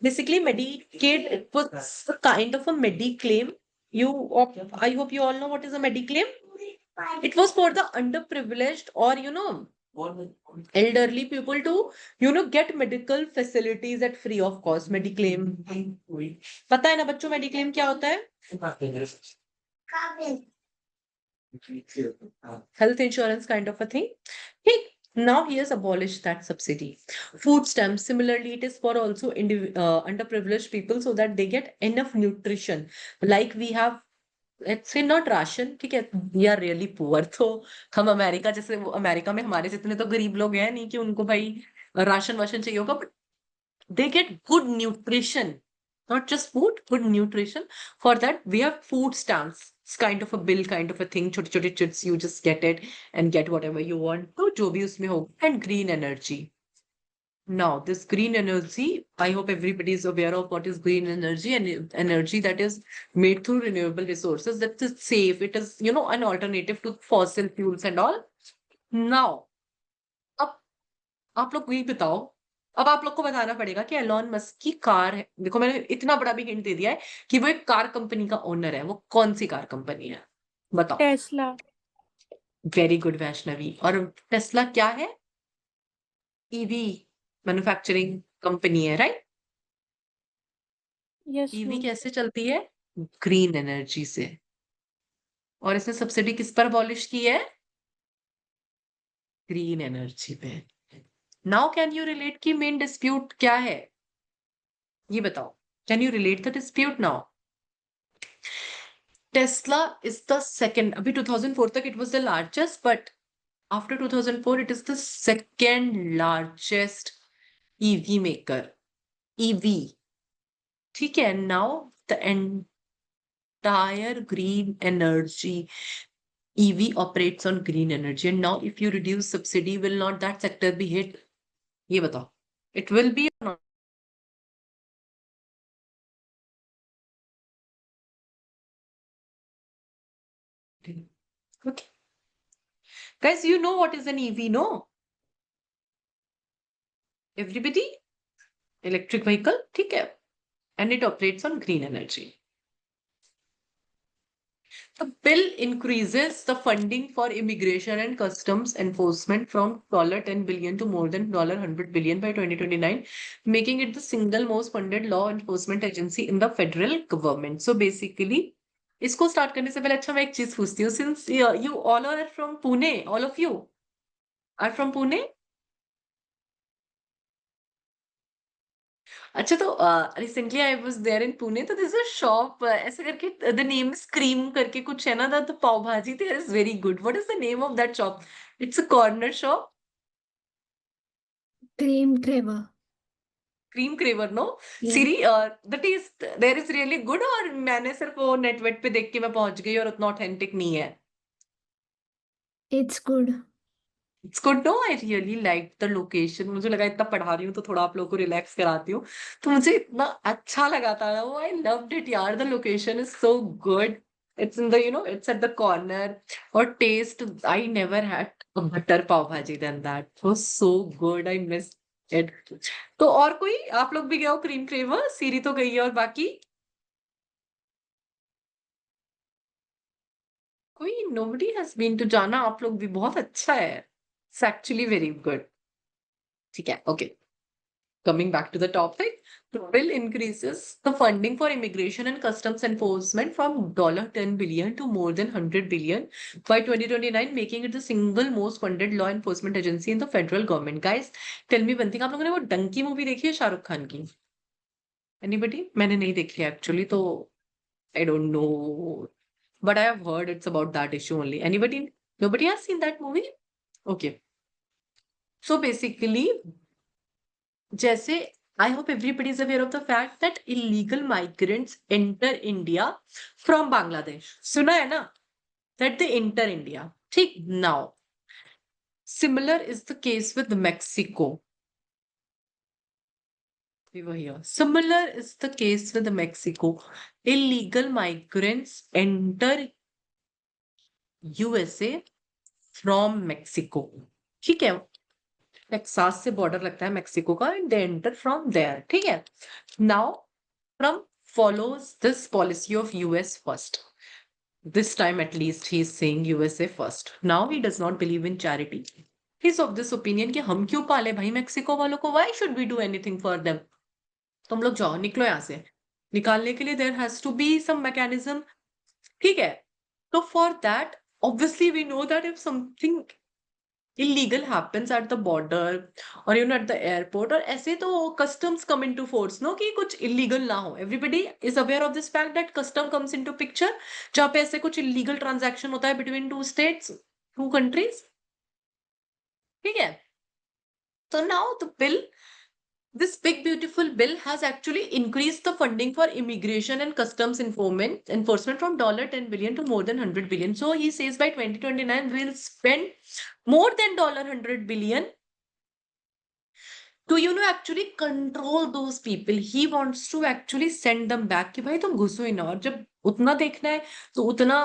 Basically, Medicaid, it was a kind of a Mediclaim. I hope you all know what is a Mediclaim. It was for the underprivileged or, elderly people to, get medical facilities at free of cost. Mediclaim. पता है ना बच्चों, Mediclaim क्या होता है? Health insurance kind of a thing. Now he has abolished that subsidy. Food stamps, similarly, it is for also underprivileged people so that they get enough nutrition. Like we have, let's say not ration, ठीक है, we are really poor. तो हम America जैसे, America में हमारे जितने तो गरीब लोग हैं नहीं कि उनको भाई राशन वाशन चाहिए होगा, but they get good nutrition, not just food, good nutrition. For that, we have food stamps. It's kind of a bill, kind of a thing. Chote chote chits, you just get it and get whatever you want. तो जो भी उसमें हो. And green energy. Now, this green energy, I hope everybody is aware of what is green energy, and energy that is made through renewable resources. That is safe. It is, an alternative to fossil fuels and all. Now, अब आप लोग वही बताओ, अब आप लोग को बताना पड़ेगा कि एलॉन मस्क की कार है, देखो मैंने इतना बड़ा भी हिंट दे दिया है कि वो एक कार कंपनी का ओनर है। वो कौन सी कार कंपनी है? बताओ। टेस्ला। Very good Vaishnavi. और टेस्ला क्या है? ईवी मैन्युफैक्चरिंग कंपनी है, राइट? Yes EV ma'am. कैसे चलती है? ग्रीन एनर्जी से। और इसने सब्सिडी किस पर अबॉलिश की है? ग्रीन एनर्जी पे। नाउ कैन यू रिलेट की मेन डिस्प्यूट क्या है? ये बताओ। Can you relate the dispute now? Tesla is the second, अभी 2004 तक it was the largest, but after 2004 it is the second largest EV maker. EV, ठीक है? Now the entire green energy EV operates on green energy, and now if you reduce subsidy, will not that sector be hit? ये बताओ, it will be or not? Okay, guys, you know what is an EV, no? Everybody, electric vehicle, ठीक है? And it operates on green energy. The bill increases the funding for immigration and customs enforcement from $10 billion to more than $100 billion by 2029, making it the single most funded law enforcement agency in the federal government. So basically, इसको start करने से पहले अच्छा मैं एक चीज पूछती हूँ, since you all are from Pune, all of you are from Pune. अच्छा, तो recently I was there in Pune, तो दिस अ शॉप ऐसे करके, द नेम इज क्रीम करके कुछ है ना, the pav bhaji there is very good. What is the name of that shop? It's a corner shop. Cream Craver. Cream Craver, no? Yes. Siri, the taste there is really good, और मैंने सिर्फ वो net wait पे देख के मैं पहुंच गई और उतना ऑथेंटिक नहीं है? It's good. It's good, no? I really like the location. मुझे लगा इतना पढ़ा रही हूँ तो थोड़ा आप लोगों को रिलैक्स कराती हूँ, तो मुझे इतना अच्छा लगा था ना वो। आई लव्ड इट यार, the location is so good. It's in the, it's at the corner. और taste, I never had butter pav bhaji then that was so good, I miss it. तो और कोई आप लोग भी गए हो क्रीम क्रेवर? सीरी तो गई है, और बाकी कोई? Nobody has been to? जाना आप लोग भी, बहुत अच्छा है, इट्स एक्चुअली वेरी गुड। ठीक है, okay. Coming back to the topic, the bill increases the funding for immigration and customs enforcement from $10 billion to more than $100 billion by 2029, making it the single most funded law enforcement agency in the federal government. Guys, tell me one thing, आप लोगों ने वो Dunki movie देखी है शाहरुख खान की? Anybody? मैंने नहीं देखी है एक्चुअली, तो I don't know, but I have heard it's about that issue only. Anybody? Nobody has seen that movie? Okay. So basically, जैसे, I hope everybody is aware of the fact that illegal migrants enter India from Bangladesh. सुना है ना? That they enter India. ठीक, now similar is the case with Mexico. We were here. Similar is the case with Mexico. Illegal migrants enter USA from Mexico. ठीक है? Texas से border लगता है Mexico का, and they enter from there, ठीक है? Now Trump follows this policy of US first. This time at least he is saying USA first. Now he does not believe in charity. He's of this opinion कि हम क्यों पाले भाई Mexico वालों को? Why should we do anything for them? तुम लोग जाओ, निकलो यहाँ से। निकालने के लिए there has to be some mechanism, ठीक है? तो for that, obviously we know that if something illegal happens at the border or at the airport, और ऐसे तो customs come into force, no? कि कुछ illegal ना हो. Everybody is aware of this fact that custom comes into picture जहाँ पे ऐसे कुछ illegal transaction होता है between two states, two countries, ठीक है? So now the bill, this big beautiful bill has actually increased the funding for immigration and customs enforcement from $10 billion to more than $100 billion. So he says by 2029 we'll spend more than $100 billion to actually control those people. He wants to actually send them back कि भाई तुम घुसो ही ना, और जब उतना देखना है तो उतना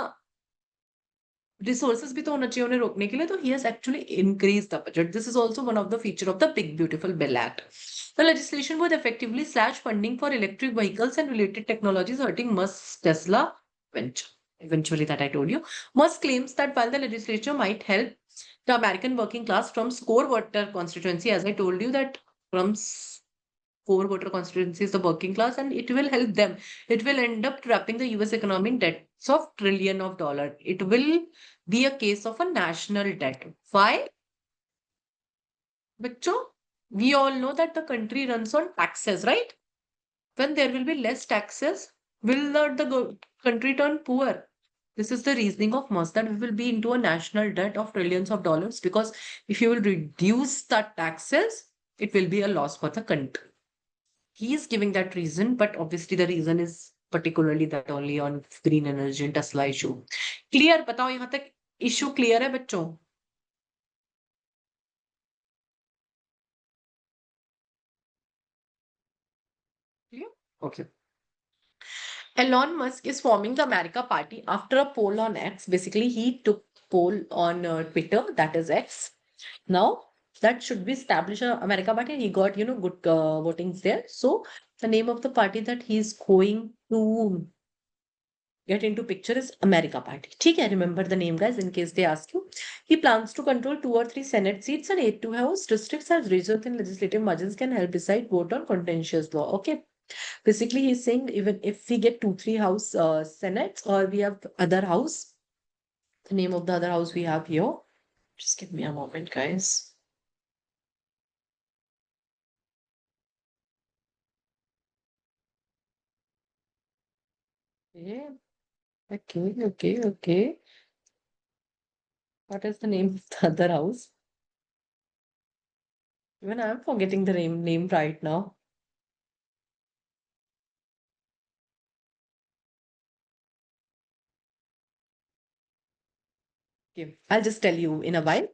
रिसोर्सेज भी तो होना चाहिए उन्हें रोकने के लिए, तो he has actually increased the budget. This is also one of the feature of the Big Beautiful Bill Act. The legislation would effectively slash funding for electric vehicles and related technologies, hurting Musk's Tesla venture. eventually that I told you. Musk claims that while the legislature might help the American working class, Trump's core voter constituency, as I told you, that Trump's core voter constituency is the working class, and it will help them. It will end up trapping the US economy in debts of trillion of dollar. It will be a case of a national debt. Why? Bachcho, we all know that the country runs on taxes, right? When there will be less taxes, will not the country turn poor? This is the reasoning of Musk, that we will be into a national debt of trillions of dollars, because if you will reduce the taxes, it will be a loss for the country. He is giving that reason, but obviously the reason is particularly that only on green energy and Tesla issue. Clear? बताओ यहाँ तक issue clear है बच्चों? Clear? Okay. Elon Musk is forming the America Party after a poll on X. Basically, he took poll on Twitter, that is X. Now that should be established America Party, and he got good votings there. So the name of the party that he is going to get into picture is America Party. ठीक है, remember the name, guys, in case they ask you. He plans to control 2 or 3 Senate seats and 8 to House districts, as regions and legislative margins can help decide vote on contentious law. Okay. Basically, he's saying even if we get 2, 3 house senates, or we have other house, the name of the other house we have here. Just give me a moment, guys. Okay, okay. What is the name of the other house? Even I'm forgetting the name right now. Okay, I'll just tell you in a while.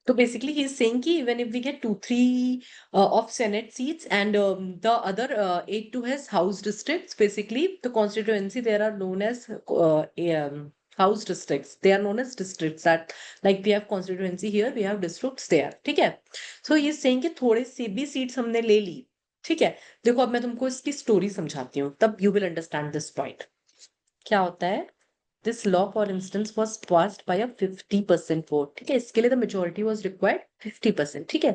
So basically, he's saying कि even if we get 2, 3 of Senate seats, and the other 8 to his House districts, basically the constituency there are known as House districts. They are known as districts, that like we have constituency here, we have districts there. ठीक है? So he's saying कि थोड़े से भी seats हमने ले ली. ठीक है? देखो अब मैं तुमको इसकी स्टोरी समझाती हूँ, तब you will understand this point. क्या होता है? This law, for instance, was passed by a 50% vote. ठीक है, इसके लिए the majority was required 50%. ठीक है,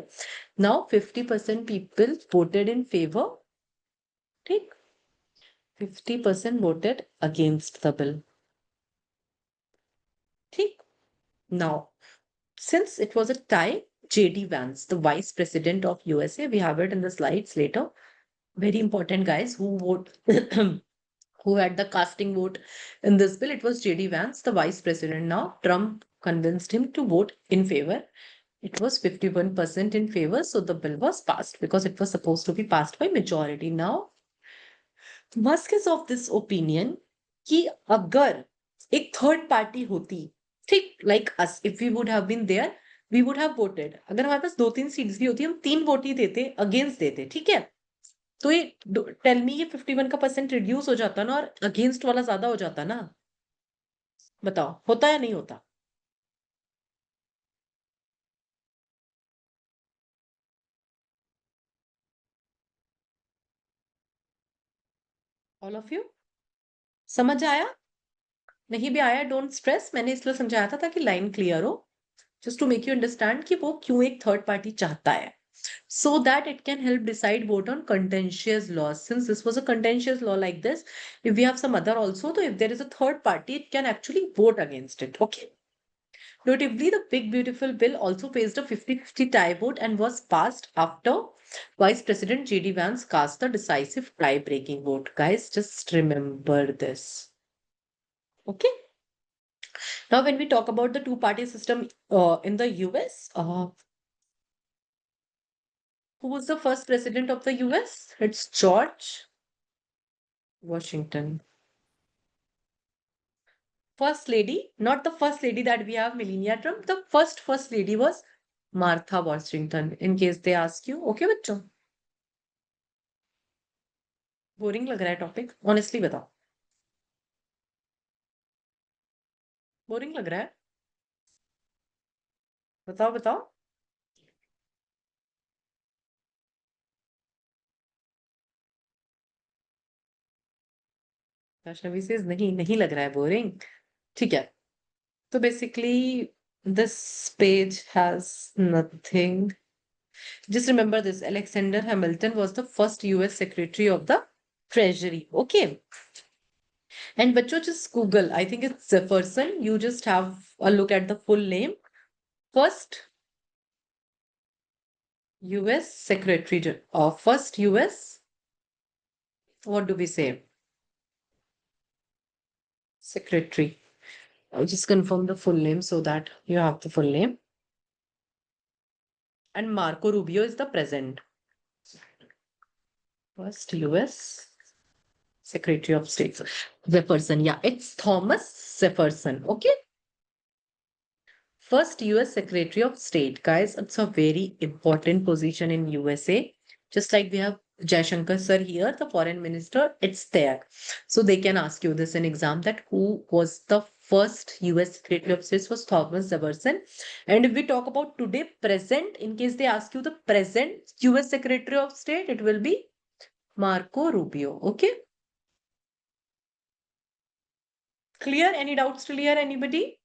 now 50% people voted in favor. ठीक, 50% voted against the bill. ठीक, now since it was a tie, JD Vance, the vice president of USA, we have it in the slides later. Very important, guys, who vote who had the casting vote in this bill. It was JD Vance, the vice president. Now Trump convinced him to vote in favor. It was 51% in favor, so the bill was passed because it was supposed to be passed by majority. Now Musk is of this opinion कि अगर एक third party होती, ठीक, like us, if we would have been there, we would have voted. अगर हमारे पास 2-3 seats भी होती, हम 3 वोट ही देते, अगेंस्ट देते. ठीक है, तो ये टेल मी, ये 51 का परसेंट रिड्यूस हो जाता ना, और अगेंस्ट वाला ज्यादा हो जाता ना. बताओ, होता या नहीं होता? ऑल ऑफ यू समझ आया? नहीं भी आया, डोंट स्ट्रेस. मैंने इसलिए समझाया था ताकि लाइन क्लियर हो, just to make you understand कि वो क्यों एक थर्ड पार्टी चाहता है. So that it can help decide vote on contentious laws. Since this was a contentious law like this, if we have some other also, so if there is a third party, it can actually vote against it. Okay. Notably, the Big Beautiful Bill also faced a 50-50 tie vote and was passed after Vice President JD Vance cast the decisive tie-breaking vote. Guys, just remember this. Okay. Now, when we talk about the two-party system in the US, who was the first president of the US? It's George Washington. First lady, not the first lady that we have, Melania Trump. The first lady was Martha Washington, in case they ask you. Okay, बच्चों? Boring लग रहा है topic? Honestly बताओ, boring लग रहा है? बताओ बताओ. वैष्णवी से नहीं, नहीं लग रहा है बोरिंग. ठीक है, तो basically this page has nothing. Just remember this: Alexander Hamilton was the first US Secretary of the Treasury. Okay. And बच्चों, just Google. I think it's Jefferson. You just have a look at the full name. First US Secretary of first US. What do we say? Secretary. I'll just confirm the full name so that you have the full name. And Marco Rubio is the present. First US Secretary of State. Jefferson. Yeah, it's Thomas Jefferson. Okay. First US Secretary of State. Guys, it's a very important position in USA. Just like we have Jaishankar sir here, the foreign minister, it's there. So they can ask you this in exam, that who was the first US Secretary of State was Thomas Jefferson. And if we talk about today, present, in case they ask you the present US Secretary of State, it will be Marco Rubio. Okay. Clear? Any doubts till here, anybody?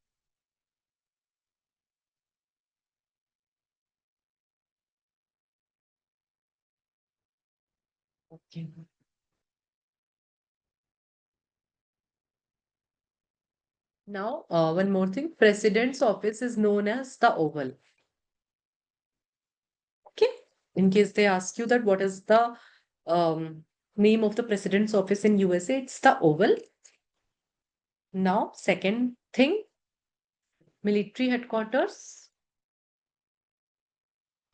Okay. Now, one more thing. President's office is known as the Oval. Okay. In case they ask you that what is the name of the president's office in USA, it's the Oval. Now, second thing, military headquarters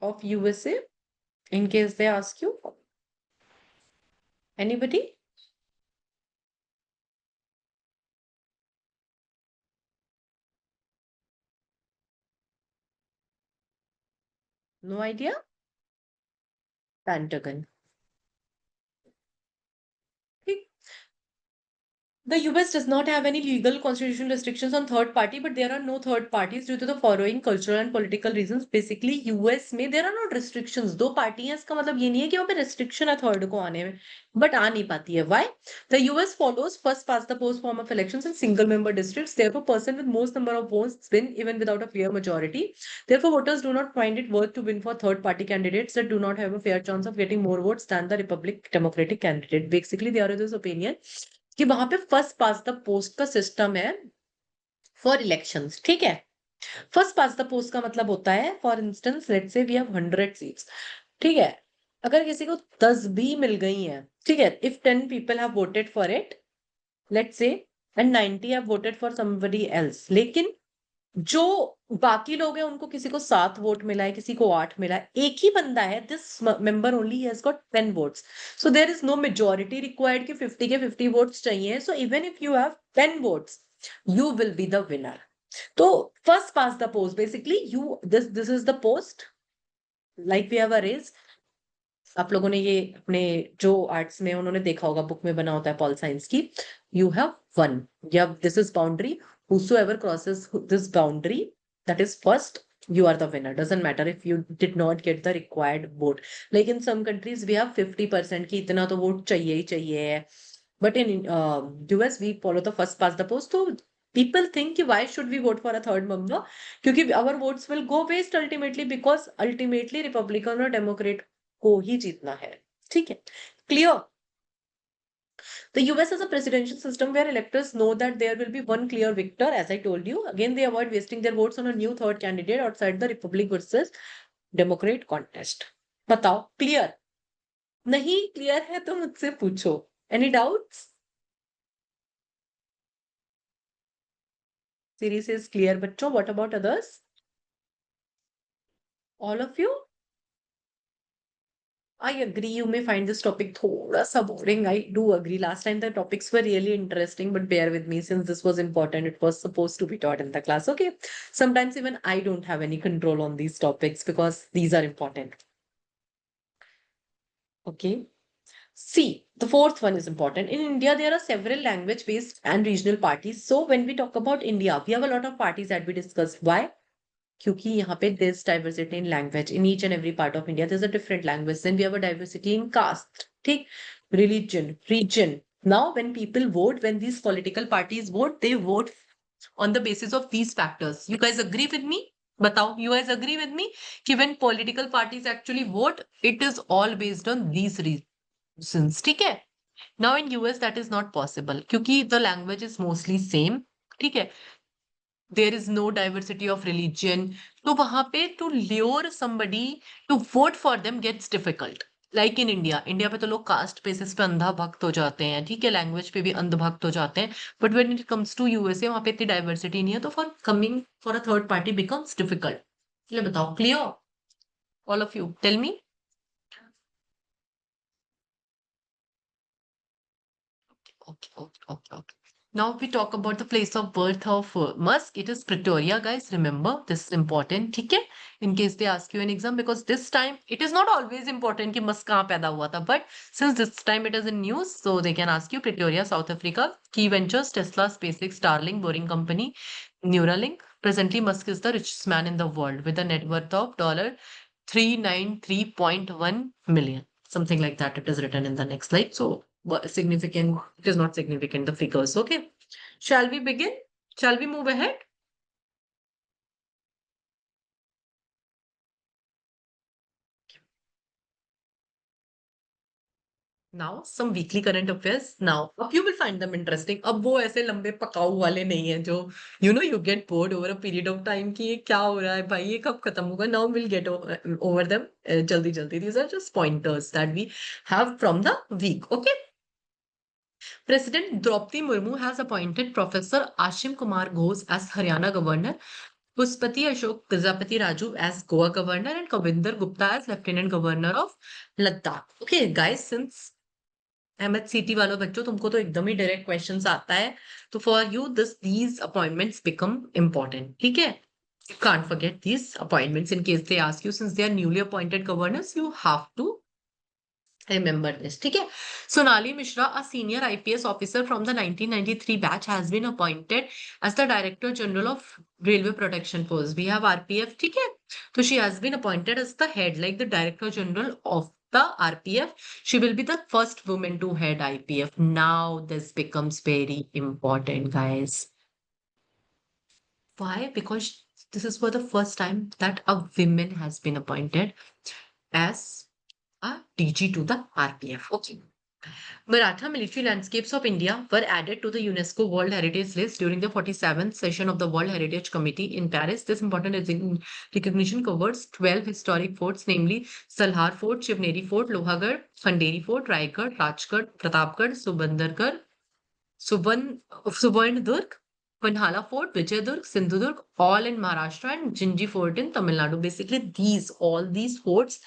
of USA. In case they ask you, anybody? No idea? Pentagon. Okay. The US does not have any legal constitutional restrictions on third party, but there are no third parties due to the following cultural and political reasons. Basically, US में there are no restrictions. दो party हैं, इसका मतलब ये नहीं है कि वहाँ पे restriction है थर्ड को आने में, but आ नहीं पाती है. Why? The US follows first past the post form of elections in single member districts. Therefore, person with most number of votes win even without a clear majority. Therefore, voters do not find it worth to win for third party candidates that do not have a fair chance of getting more votes than the Republic Democratic candidate. Basically, they are of this opinion कि वहां पे first past the post का system है for elections. ठीक है. First past the post का मतलब होता है, for instance let's say we have 100 seats. ठीक है. अगर किसी को 10 भी मिल गई हैं, ठीक है, if 10 people have voted for it, let's say, and 90 have voted for somebody else, लेकिन जो बाकी लोग हैं उनको किसी को 7 वोट मिला है, किसी को 8 मिला है, एक ही बंदा है, this member only has got 10 votes. So there is no majority required कि 50 के 50 वोट्स चाहिए. So even if you have 10 votes, you will be the winner. तो first past the post, basically you this is the post like we have a race. आप लोगों ने ये अपने जो आर्ट्स में उन्होंने देखा होगा, बुक में बना होता है पॉल साइंस की. यू हैव वन, या this is boundary. Whosoever crosses this boundary, that is first, you are the winner. Doesn't matter if you did not get the required vote. Like in some countries, we have 50% की इतना तो vote चाहिए ही चाहिए है. But in US, we follow the first past the post. So people think कि why should we vote for a third member? क्योंकि our votes will go waste ultimately, because ultimately Republican और Democrat को ही जीतना है. ठीक है. Clear? The US has a presidential system where electors know that there will be one clear victor, as I told you. Again, they avoid wasting their votes on a new third candidate outside the Republic versus Democrat contest. बताओ, clear? नहीं clear है तो मुझसे पूछो. Any doubts? Series is clear, बच्चों. What about others? All of you? I agree, you may find this topic thoda sa boring. I do agree. Last time the topics were really interesting, but bear with me since this was important. It was supposed to be taught in the class. Okay. Sometimes even I don't have any control on these topics because these are important. Okay. See, the fourth one is important. In India, there are several language-based and regional parties. So when we talk about India, we have a lot of parties that we discussed. Why? क्योंकि यहाँ पे there's diversity in language. In each and every part of India, there's a different language. Then we have a diversity in caste, ठीक? Religion, region. Now, when people vote, when these political parties vote, they vote on the basis of these factors. You guys agree with me? Batao, you guys agree with me? कि when political parties actually vote, it is all based on these reasons. ठीक है? Now in US that is not possible क्योंकि the language is mostly same. ठीक है? There is no diversity of religion. तो वहां पे to lure somebody to vote for them gets difficult. Like in India पे तो लोग कास्ट बेसिस पे अंधा भक्त हो जाते हैं, ठीक है, लैंग्वेज पे भी अंध भक्त हो जाते हैं, but when it comes to USA वहां पे इतनी डाइवर्सिटी नहीं है, तो for coming for a third party becomes difficult. चलिए बताओ, clear? All of you tell me. Okay. Now we talk about the place of birth of Musk. It is Pretoria, guys. Remember, this is important. ठीक है? In case they ask you an exam, because this time it is not always important कि Musk कहाँ पैदा हुआ था, but since this time it is in news, so they can ask you Pretoria, South Africa. Key ventures: Tesla, SpaceX, Starlink, Boring Company, Neuralink. Presently, Musk is the richest man in the world with a net worth of $393.1 million. Something like that. It is written in the next slide. So significant, it is not significant, the figures. Okay, shall we begin? Shall we move ahead? Now some weekly current affairs. Now you will find them interesting. अब वो ऐसे लंबे पकाऊ वाले नहीं है जो you get bored over a period of time कि ये क्या हो रहा है भाई, ये कब खत्म होगा. Now we'll get over them जल्दी जल्दी. These are just pointers that we have from the week. Okay. President Draupadi Murmu has appointed Professor Ashim Kumar Ghosh as Haryana governor, Puspati Ashok Gajapati Raju as Goa governor, and Kavinder Gupta as lieutenant governor of Ladakh. Okay, guys, since MHCT वालों बच्चों तुमको तो एकदम ही direct questions आता है, तो for you these appointments become important. ठीक है? You can't forget these appointments in case they ask you, since they are newly appointed governors, you have to remember this. ठीक है? Sonali Mishra, a senior IPS officer from the 1993 batch, has been appointed as the Director General of Railway Protection Force. We have RPF. ठीक है? So she has been appointed as the head, like the Director General of the RPF. She will be the first woman to head IPF. Now this becomes very important, guys. Why? Because this is for the first time that a woman has been appointed as a DG to the RPF. Okay. Maratha military landscapes of India were added to the UNESCO World Heritage List during the 47th session of the World Heritage Committee in Paris. This important recognition covers 12 historic forts, namely Salhar Fort, Shivneri Fort, Lohagarh, Khanderi Fort, Raigad, Rajgarh, Pratapgarh, Subandargarh, Subarndurg, Panhala Fort, Vijayadurg, Sindhudurg, all in Maharashtra, and Jinji Fort in Tamil Nadu. Basically, all these forts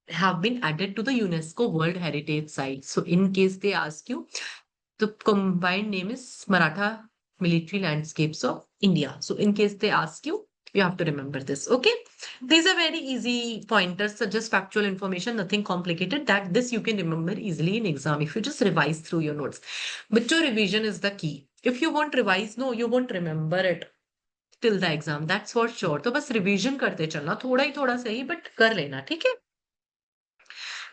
have been added to the UNESCO World Heritage Site. So in case they ask you, the combined name is Maratha Military Landscapes of India. So in case they ask you, you have to remember this. Okay. These are very easy pointers, so just factual information, nothing complicated. That this you can remember easily in exam if you just revise through your notes. But your revision is the key. If you won't revise, no, you won't remember it till the exam. That's for sure. तो बस revision करते चलना, थोड़ा ही थोड़ा सही, but कर लेना, ठीक है?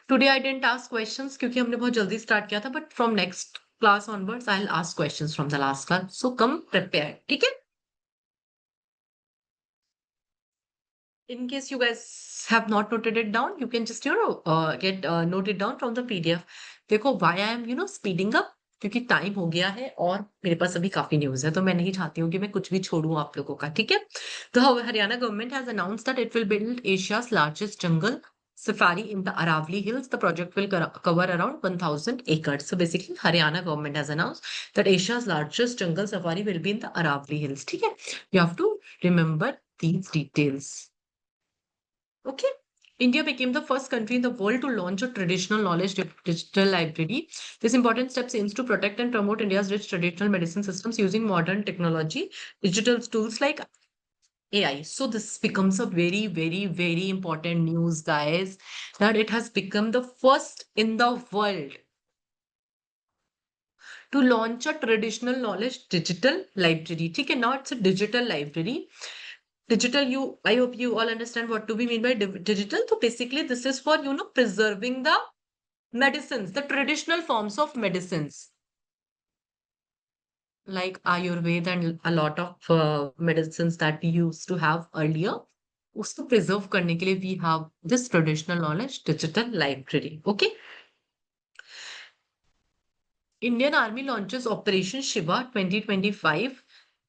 Today I didn't ask questions क्योंकि हमने बहुत जल्दी start किया था, but from next class onwards I'll ask questions from the last class. So come prepared, ठीक है? In case you guys have not noted it down, you can just get noted down from the PDF. देखो why I am speeding up, क्योंकि time हो गया है और मेरे पास अभी काफी न्यूज है, तो मैं नहीं चाहती हूँ कि मैं कुछ भी छोड़ूं आप लोगों का, ठीक है? तो Haryana government has announced that it will build Asia's largest jungle safari in the Aravali Hills. The project will cover around 1,000 acres. So basically, Haryana government has announced that Asia's largest jungle safari will be in the Aravali Hills. ठीक है? You have to remember these details. Okay. India became the first country in the world to launch a traditional knowledge digital library. This important step aims to protect and promote India's rich traditional medicine systems using modern technology, digital tools like AI. So this becomes a very, very, very important news, guys, that it has become the first in the world to launch a traditional knowledge digital library. Okay, now it's a digital library. Digital, I hope you all understand what do we mean by digital. So basically, this is for preserving the medicines, the traditional forms of medicines. like Ayurveda and a lot of medicines that we used to have earlier. उसको preserve करने के लिए we have this traditional knowledge digital library. Okay. Indian Army launches Operation Shiva 2025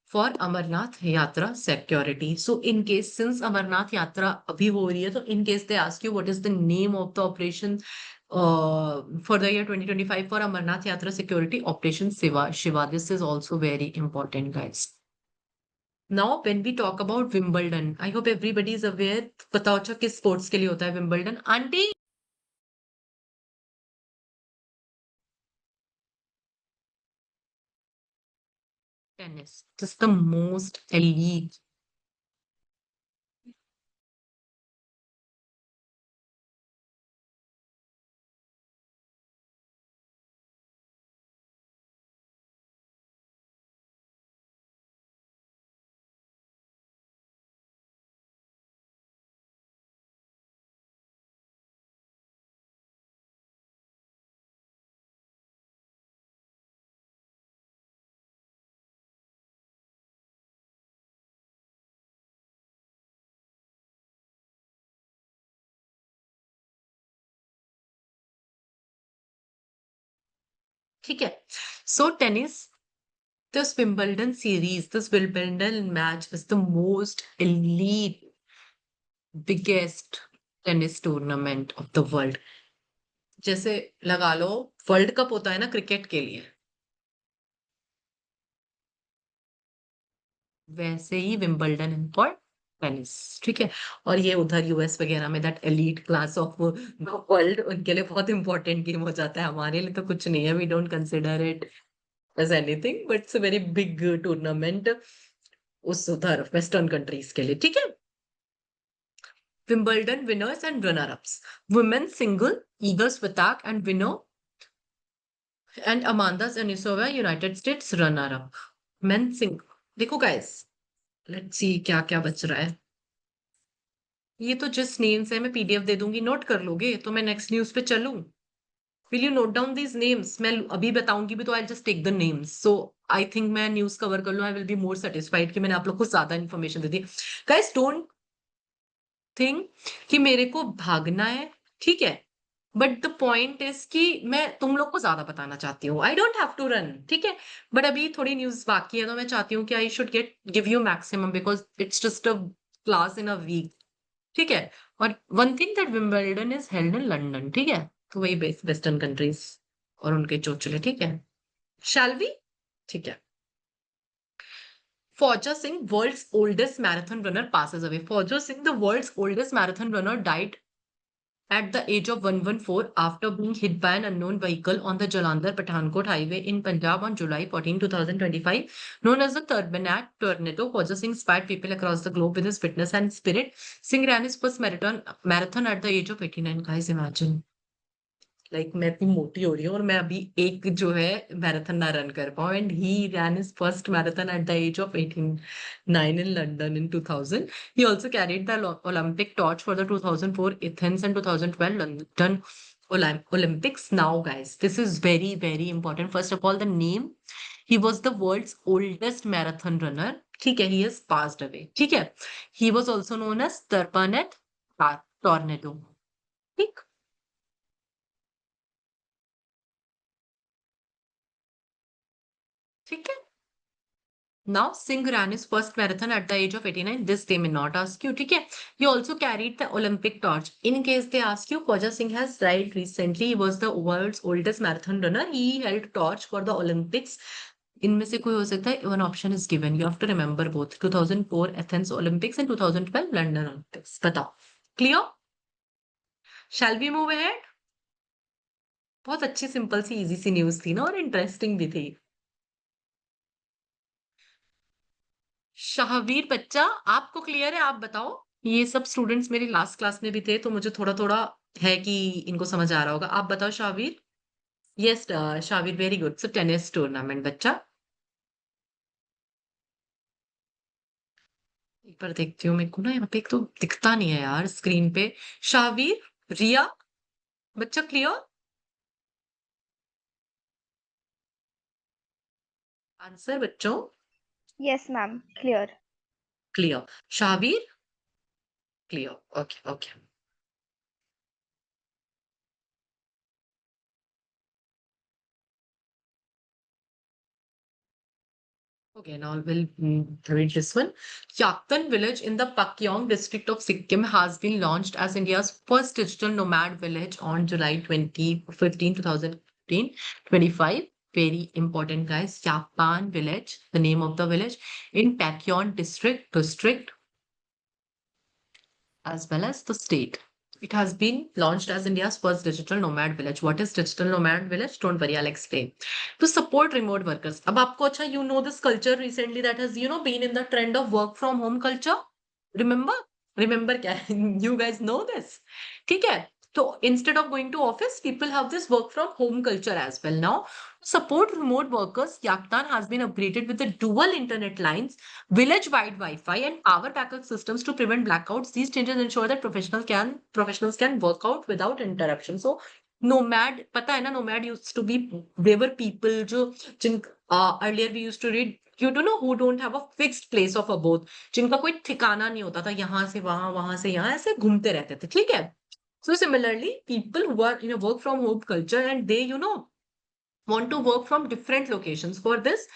for Amarnath Yatra security. So, in case since Amarnath Yatra abhi ho rahi hai, so in case they ask you what is the name of the operation for the year 2025 for Amarnath Yatra security, Operation Shiva. Shiva. This is also very important, guys. Now, when we talk about Wimbledon, I hope everybody is aware. बताओ अच्छा किस sports के लिए होता है Wimbledon? Auntie, tennis. Just the most elite. ठीक है. So tennis, this Wimbledon series, this Wimbledon match is the most elite, biggest tennis tournament of the world. जैसे लगा लो वर्ल्ड कप होता है ना क्रिकेट के लिए, वैसे ही विंबलडन है फॉर टेनिस. ठीक है. और ये उधर यूएस वगैरह में that elite class of world उनके लिए बहुत इंपॉर्टेंट गेम हो जाता है. हमारे लिए तो कुछ नहीं है. We don't consider it as anything, but it's a very big tournament उस उधर वेस्टर्न कंट्रीज के लिए. ठीक है. Wimbledon winners and runner-ups. Women's single, Iga Swiatek and winner, and Amanda Anisova, United States runner-up. Men's single. देखो guys, let's see क्या क्या बच रहा है. ये तो जिस नेम्स है मैं पीडीएफ दे दूंगी, नोट कर लोगे तो मैं नेक्स्ट न्यूज पे चलूं. Will you note down these names? मैं अभी बताऊंगी भी तो I just take the names. So I think मैं न्यूज कवर कर लूं. I will be more satisfied कि मैंने आप लोग को ज्यादा इन्फॉर्मेशन दे दी. गाइस डोंट थिंक कि मेरे को भागना है. ठीक है. बट द पॉइंट इज कि मैं तुम लोग को ज्यादा बताना चाहती हूँ. I don't have to run. ठीक है. बट अभी थोड़ी न्यूज बाकी है तो मैं चाहती हूँ कि I should get give you maximum because it's just a class in a week. ठीक है. और one thing that Wimbledon is held in London. ठीक है. तो वही वेस्टर्न कंट्रीज और उनके चोचले. ठीक है. Shall we. ठीक है. Fauja Singh, world's oldest marathon runner, passes away. Fauja Singh, the world's oldest marathon runner, died at the age of 114 after being hit by an unknown vehicle on the Jalandhar Pathankot highway in Punjab on July 14, 2025. Known as the Turbanak Tornado, Fauja Singh inspired people across the globe with his fitness and spirit. Singh ran his first marathon at the age of 89. Guys, imagine. Like मैं इतनी मोटी हो रही हूँ और मैं अभी एक जो है मैराथन ना रन कर पाऊँ. And he ran his first marathon at the age of 89 in London in 2000. He also carried the Olympic torch for the 2004 Athens and 2012 London Olympics. Now, guys, this is very, very important. First of all, the name. He was the world's oldest marathon runner. ठीक है. He has passed away. ठीक है. He was also known as Turpanet Tornado. ठीक. ठीक है. Now, Singh ran his first marathon at the age of 89. This they may not ask you. ठीक है. He also carried the Olympic torch. In case they ask you, Fauja Singh has died recently. He was the world's oldest marathon runner. He held torch for the Olympics. इनमें से कोई हो सकता है. One option is given. You have to remember both 2004 Athens Olympics and 2012 London Olympics. बताओ. Clear? Shall we move ahead? बहुत अच्छी simple सी easy सी news थी ना और इंटरेस्टिंग भी थी. शाहवीर बच्चा, आपको क्लियर है? आप बताओ. ये सब स्टूडेंट्स मेरी लास्ट क्लास में भी थे तो मुझे थोड़ा थोड़ा है कि इनको समझ आ रहा होगा. आप बताओ Shahveer. Yes Shahveer, very good. So tennis tournament बच्चा. एक बार देखती हूँ. मेरे को ना यहाँ पे एक तो दिखता नहीं है यार स्क्रीन पे. शाहवीर. रिया. बच्चा क्लियर. आंसर बच्चों? Yes, ma'am. Clear. Clear. Shahveer? Clear. Okay okay. Okay, now we'll read this one. Yaktan village in the Pakyong district of Sikkim has been launched as India's first digital nomad village on July 2015, 2015, 25. Very important, guys. Yakpan village, the name of the village in Pakyong district as well as the state. It has been launched as India's first digital nomad village. What is digital nomad village? Don't worry, I'll explain. To support remote workers. अब आपको अच्छा, you know this culture recently that has, been in the trend of work from home culture. Remember? Remember क्या? You guys know this. ठीक है? So instead of going to office, people have this work from home culture as well. Now, to support remote workers, Yaktan has been upgraded with the dual internet lines, village-wide Wi-Fi, and power backup systems to prevent blackouts. These changes ensure that professionals can work out without interruption. So, nomad, पता है ना, nomad used to be, they were people जो earlier we used to read, you don't know, who don't have a fixed place of abode, जिनका कोई ठिकाना नहीं होता था, यहाँ से वहां से यहाँ, ऐसे घूमते रहते थे, ठीक है? So similarly, people who are in a work from home culture and they, want to work from different locations. For this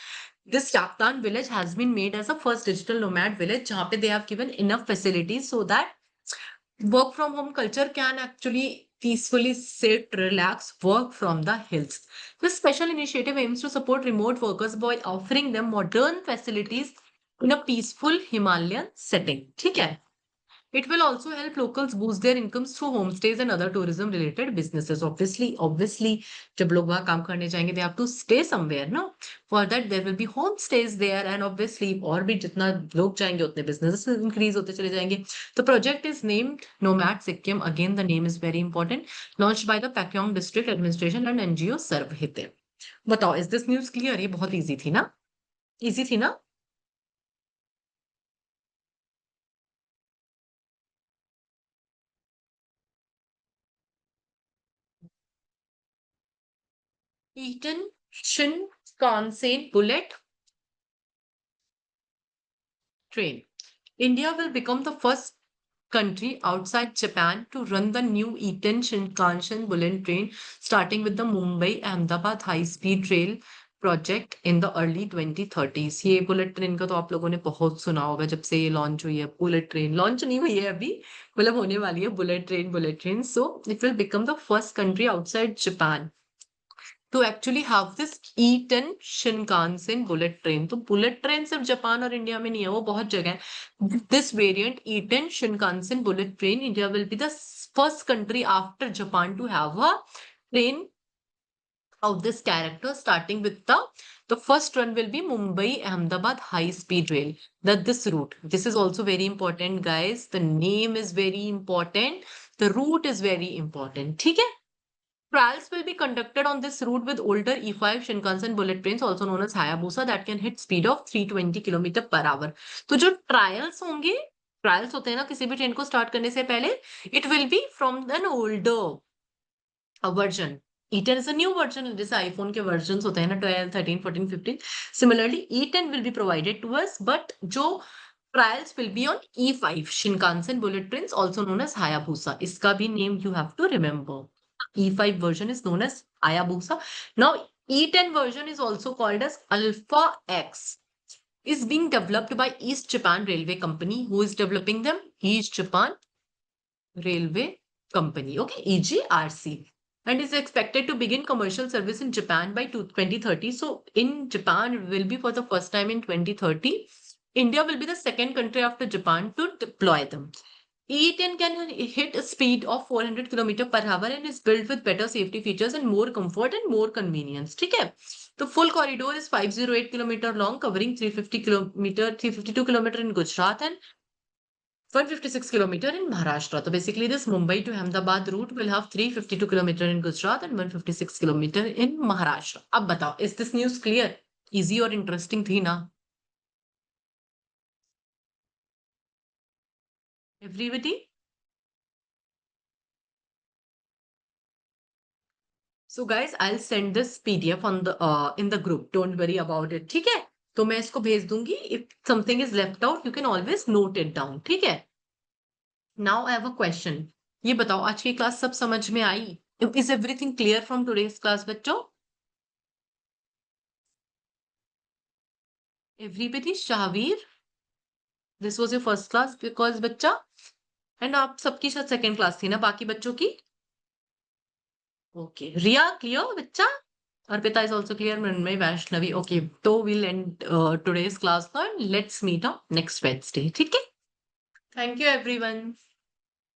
Yaktan village has been made as a first digital nomad village, जहाँ पे they have given enough facilities so that work from home culture can actually peacefully sit, relax, work from the hills. This special initiative aims to support remote workers by offering them modern facilities in a peaceful Himalayan setting. ठीक है? It will also help locals boost their incomes through homestays and other tourism related businesses. Obviously, जब लोग वहाँ काम करने जाएंगे, they have to stay somewhere, no? For that, there will be homestays there, and obviously, और भी जितना लोग जाएंगे, उतने businesses increase होते चले जाएंगे. The project is named Nomad Sikkim. Again, the name is very important. Launched by the Pakyong District Administration and NGO Sarvhite. बताओ, is this news clear? ये बहुत easy थी ना? Easy थी ना? Eaton Shinkansen bullet train. India will become the first country outside Japan to run the new Eaton Shinkansen bullet train, starting with the Mumbai Ahmedabad High Speed Rail project in the early 2030s. ये bullet train का तो आप लोगों ने बहुत सुना होगा जब से ये लॉन्च हुई है. बुलेट ट्रेन लॉन्च नहीं हुई है अभी, मतलब होने वाली है. Bullet train. So it will become the first country outside Japan to actually have this Eaton Shinkansen bullet train. तो बुलेट ट्रेन सिर्फ जापान और इंडिया में नहीं है, वो बहुत जगह है. This variant Eaton Shinkansen bullet train, India will be the first country after Japan to have a train of this character, starting with the first run will be Mumbai Ahmedabad high speed rail. That this route, this is also very important, guys. The name is very important, the route is very important. ठीक है? Trials will be conducted on this route with older E5 Shinkansen bullet trains, also known as Hayabusa, that can hit speed of 320 km per hour. तो जो trials होंगे, trials होते हैं ना किसी भी ट्रेन को स्टार्ट करने से पहले, it will be from an older version. E10 is a new version. जैसे आईफोन के वर्जन होते हैं ना, 12, 13, 14, 15. Similarly, E10 will be provided to us, but जो trials will be on E5 Shinkansen bullet trains, also known as Hayabusa. इसका भी name you have to remember. E5 version is known as Hayabusa. Now, E10 version is also called as Alpha X. Is being developed by East Japan Railway Company. Who is developing them? East Japan Railway Company. Okay, EGRC. And is expected to begin commercial service in Japan by 2030. So, in Japan will be for the first time in 2030. India will be the second country after Japan to deploy them. E10 can hit a speed of 400 km per hour and is built with better safety features and more comfort and more convenience. ठीक है? The full corridor is 508 km long, covering 352 km in Gujarat and 156 km in Maharashtra. So basically, this Mumbai to Ahmedabad route will have 352 km in Gujarat and 156 km in Maharashtra. अब बताओ, is this news clear? Easy or interesting थी ना? Everybody? So guys, I'll send this PDF on the in the group. Don't worry about it. ठीक है? तो मैं इसको भेज दूंगी. If something is left out, you can always note it down. ठीक है? Now I have a question. ये बताओ आज की क्लास सब समझ में आई? Is everything clear from today's class, बच्चों? Everybody, Shahveer, this was your first class because बच्चा, एंड आप सबकी शायद सेकेंड क्लास थी ना बाकी बच्चों की? ओके, रिया क्लियर बच्चा? Arpita is also clear, Mrinmay, Vaishnavi. Okay, so we'll end today's class now and let's meet on next Wednesday. ठीक है? Thank you everyone.